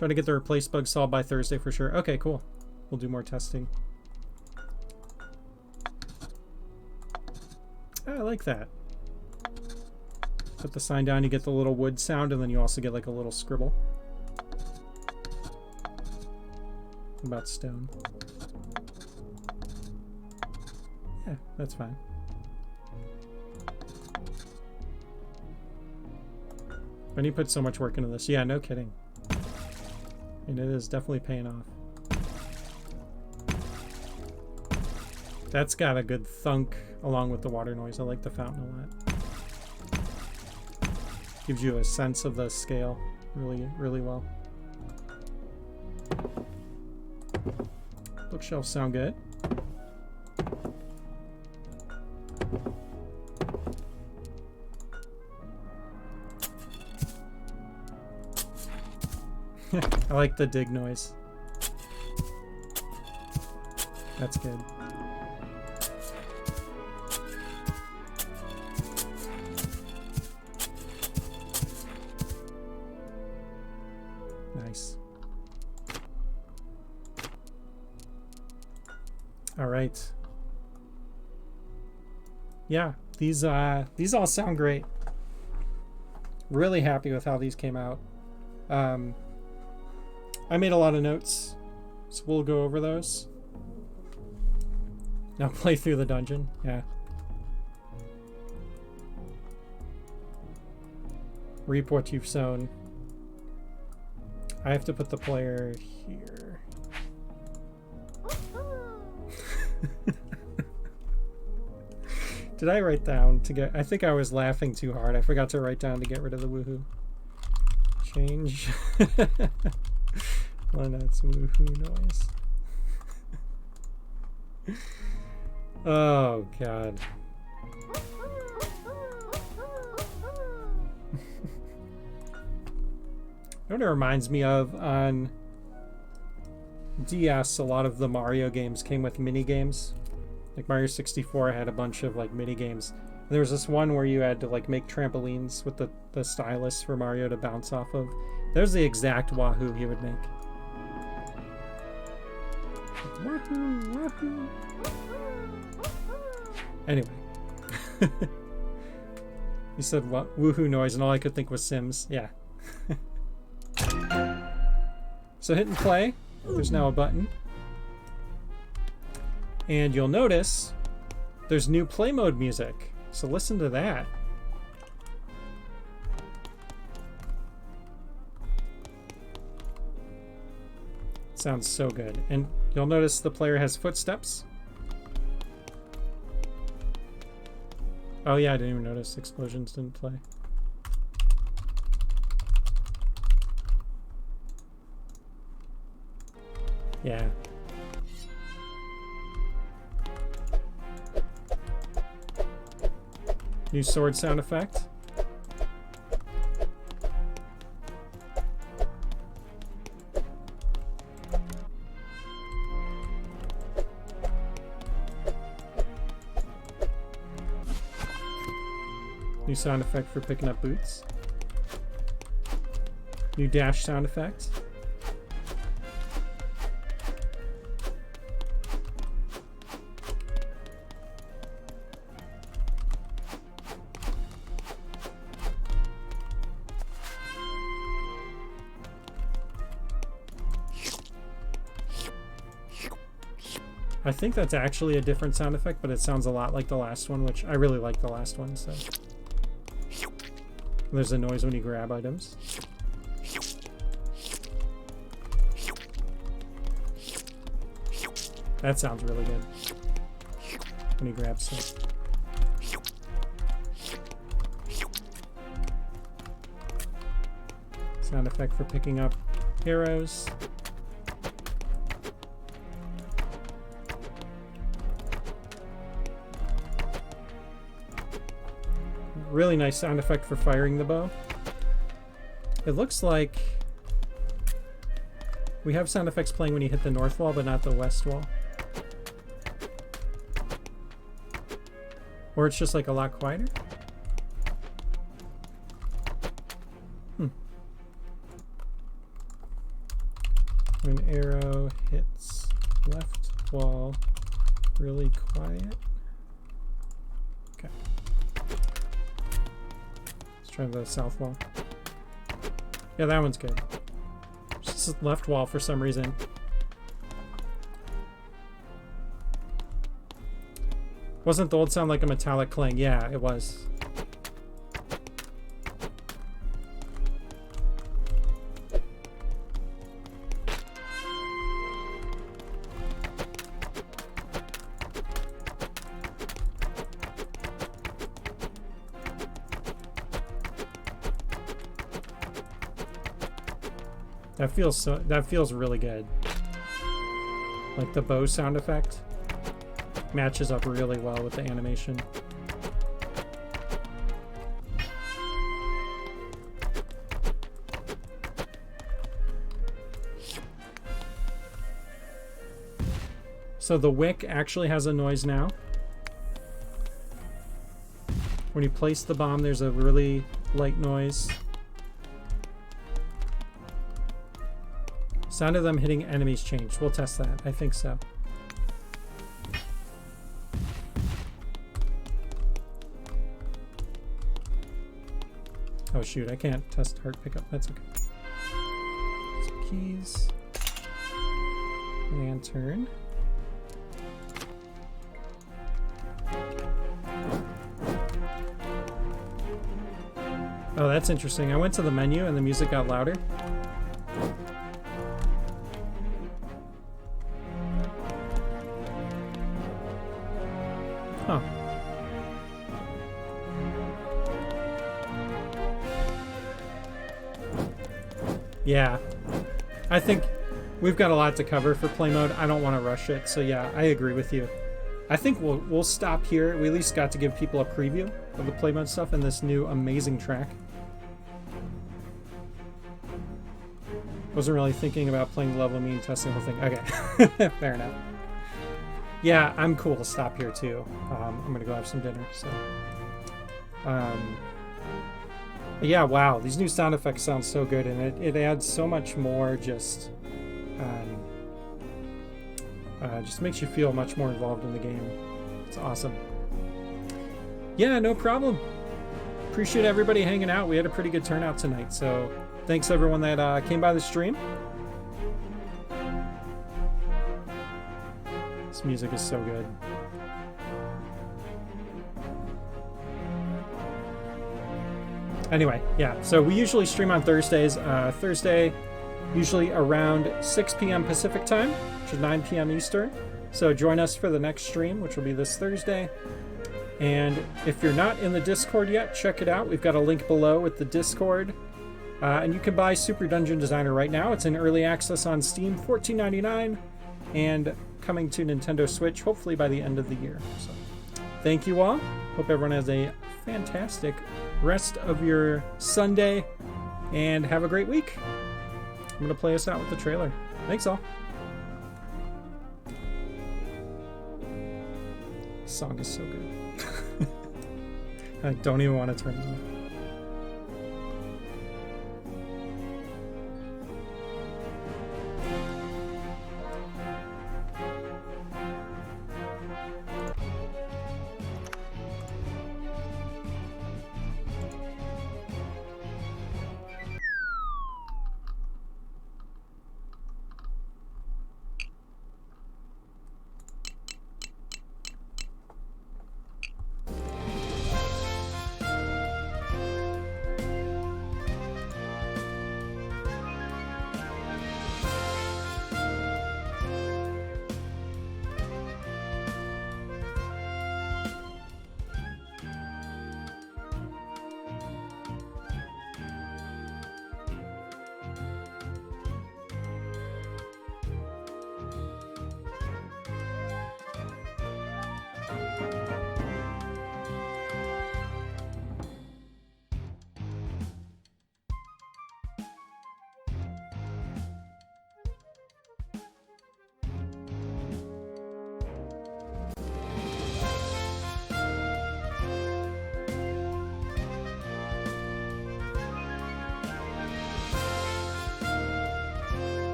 Try to get the replace bug solved by Thursday for sure. Okay, cool. We'll do more testing. Oh, I like that. Put the sign down, you get the little wood sound, and then you also get like a little scribble. About stone. Yeah, that's fine. When you put so much work into this, yeah, no kidding. And it is definitely paying off. That's got a good thunk along with the water noise. I like the fountain a lot. Gives you a sense of the scale really, really well. Bookshelves sound good. I like the dig noise. That's good. Nice. All right. Yeah, these all sound great. Really happy with how these came out. I made a lot of notes, so we'll go over those. Now play through the dungeon. Yeah. Reap what you've sown. I have to put the player here. Did I write down to get... I think I was laughing too hard. I forgot to write down to get rid of the woohoo. Change. Lynette's woohoo noise. Oh, God. You know what it reminds me of? On DS, a lot of the Mario games came with mini games. Like Mario 64 had a bunch of like mini games. And there was this one where you had to like make trampolines with the stylus for Mario to bounce off of. There's the exact wahoo he would make. Wahoo, wahoo. Anyway. You said woohoo noise and all I could think was Sims. Yeah. So hit and play. There's now a button. And you'll notice there's new play mode music. So listen to that. Sounds so good. And you'll notice the player has footsteps. Oh yeah, I didn't even notice explosions didn't play. Yeah. New sword sound effect. New sound effect for picking up boots. New dash sound effect. I think that's actually a different sound effect, but it sounds a lot like the last one, which I really like the last one, so. There's a noise when you grab items. That sounds really good. When you grab stuff. Sound effect for picking up arrows. Really nice sound effect for firing the bow. It looks like we have sound effects playing when you hit the north wall, but not the west wall. Or it's just like a lot quieter. When an arrow hits left wall, really quiet. Okay. Let's try the south wall. Yeah, that one's good. Just left wall for some reason. Wasn't the old sound like a metallic clang? Yeah, it was. That feels really good. Like the bow sound effect matches up really well with the animation. So the wick actually has a noise now. When you place the bomb, there's a really light noise. Sound of them hitting enemies changed. We'll test that. I think so. Oh shoot, I can't test heart pickup. That's okay. Some keys. Lantern. Oh, that's interesting. I went to the menu and the music got louder. Huh. Yeah. I think we've got a lot to cover for play mode. I don't want to rush it. So yeah, I agree with you. I think we'll stop here. We at least got to give people a preview of the play mode stuff and this new amazing track. Wasn't really thinking about playing level me and testing the whole thing. Okay. Fair enough. Yeah, I'm cool to stop here too. I'm gonna go have some dinner. So, yeah, wow, these new sound effects sound so good, and it adds so much more. Just makes you feel much more involved in the game. It's awesome. Yeah, no problem. Appreciate everybody hanging out. We had a pretty good turnout tonight, so thanks everyone that came by the stream. This music is so good. Anyway, yeah, so we usually stream on Thursdays. Thursday, usually around 6 p.m. Pacific time, which is 9 p.m. Eastern. So join us for the next stream, which will be this Thursday. And if you're not in the Discord yet, check it out. We've got a link below with the Discord. And you can buy Super Dungeon Designer right now. It's in early access on Steam, $14.99, and coming to Nintendo Switch, hopefully by the end of the year. So, thank you all. Hope everyone has a fantastic rest of your Sunday, and have a great week. I'm going to play us out with the trailer. Thanks all. This song is so good. I don't even want to turn it on.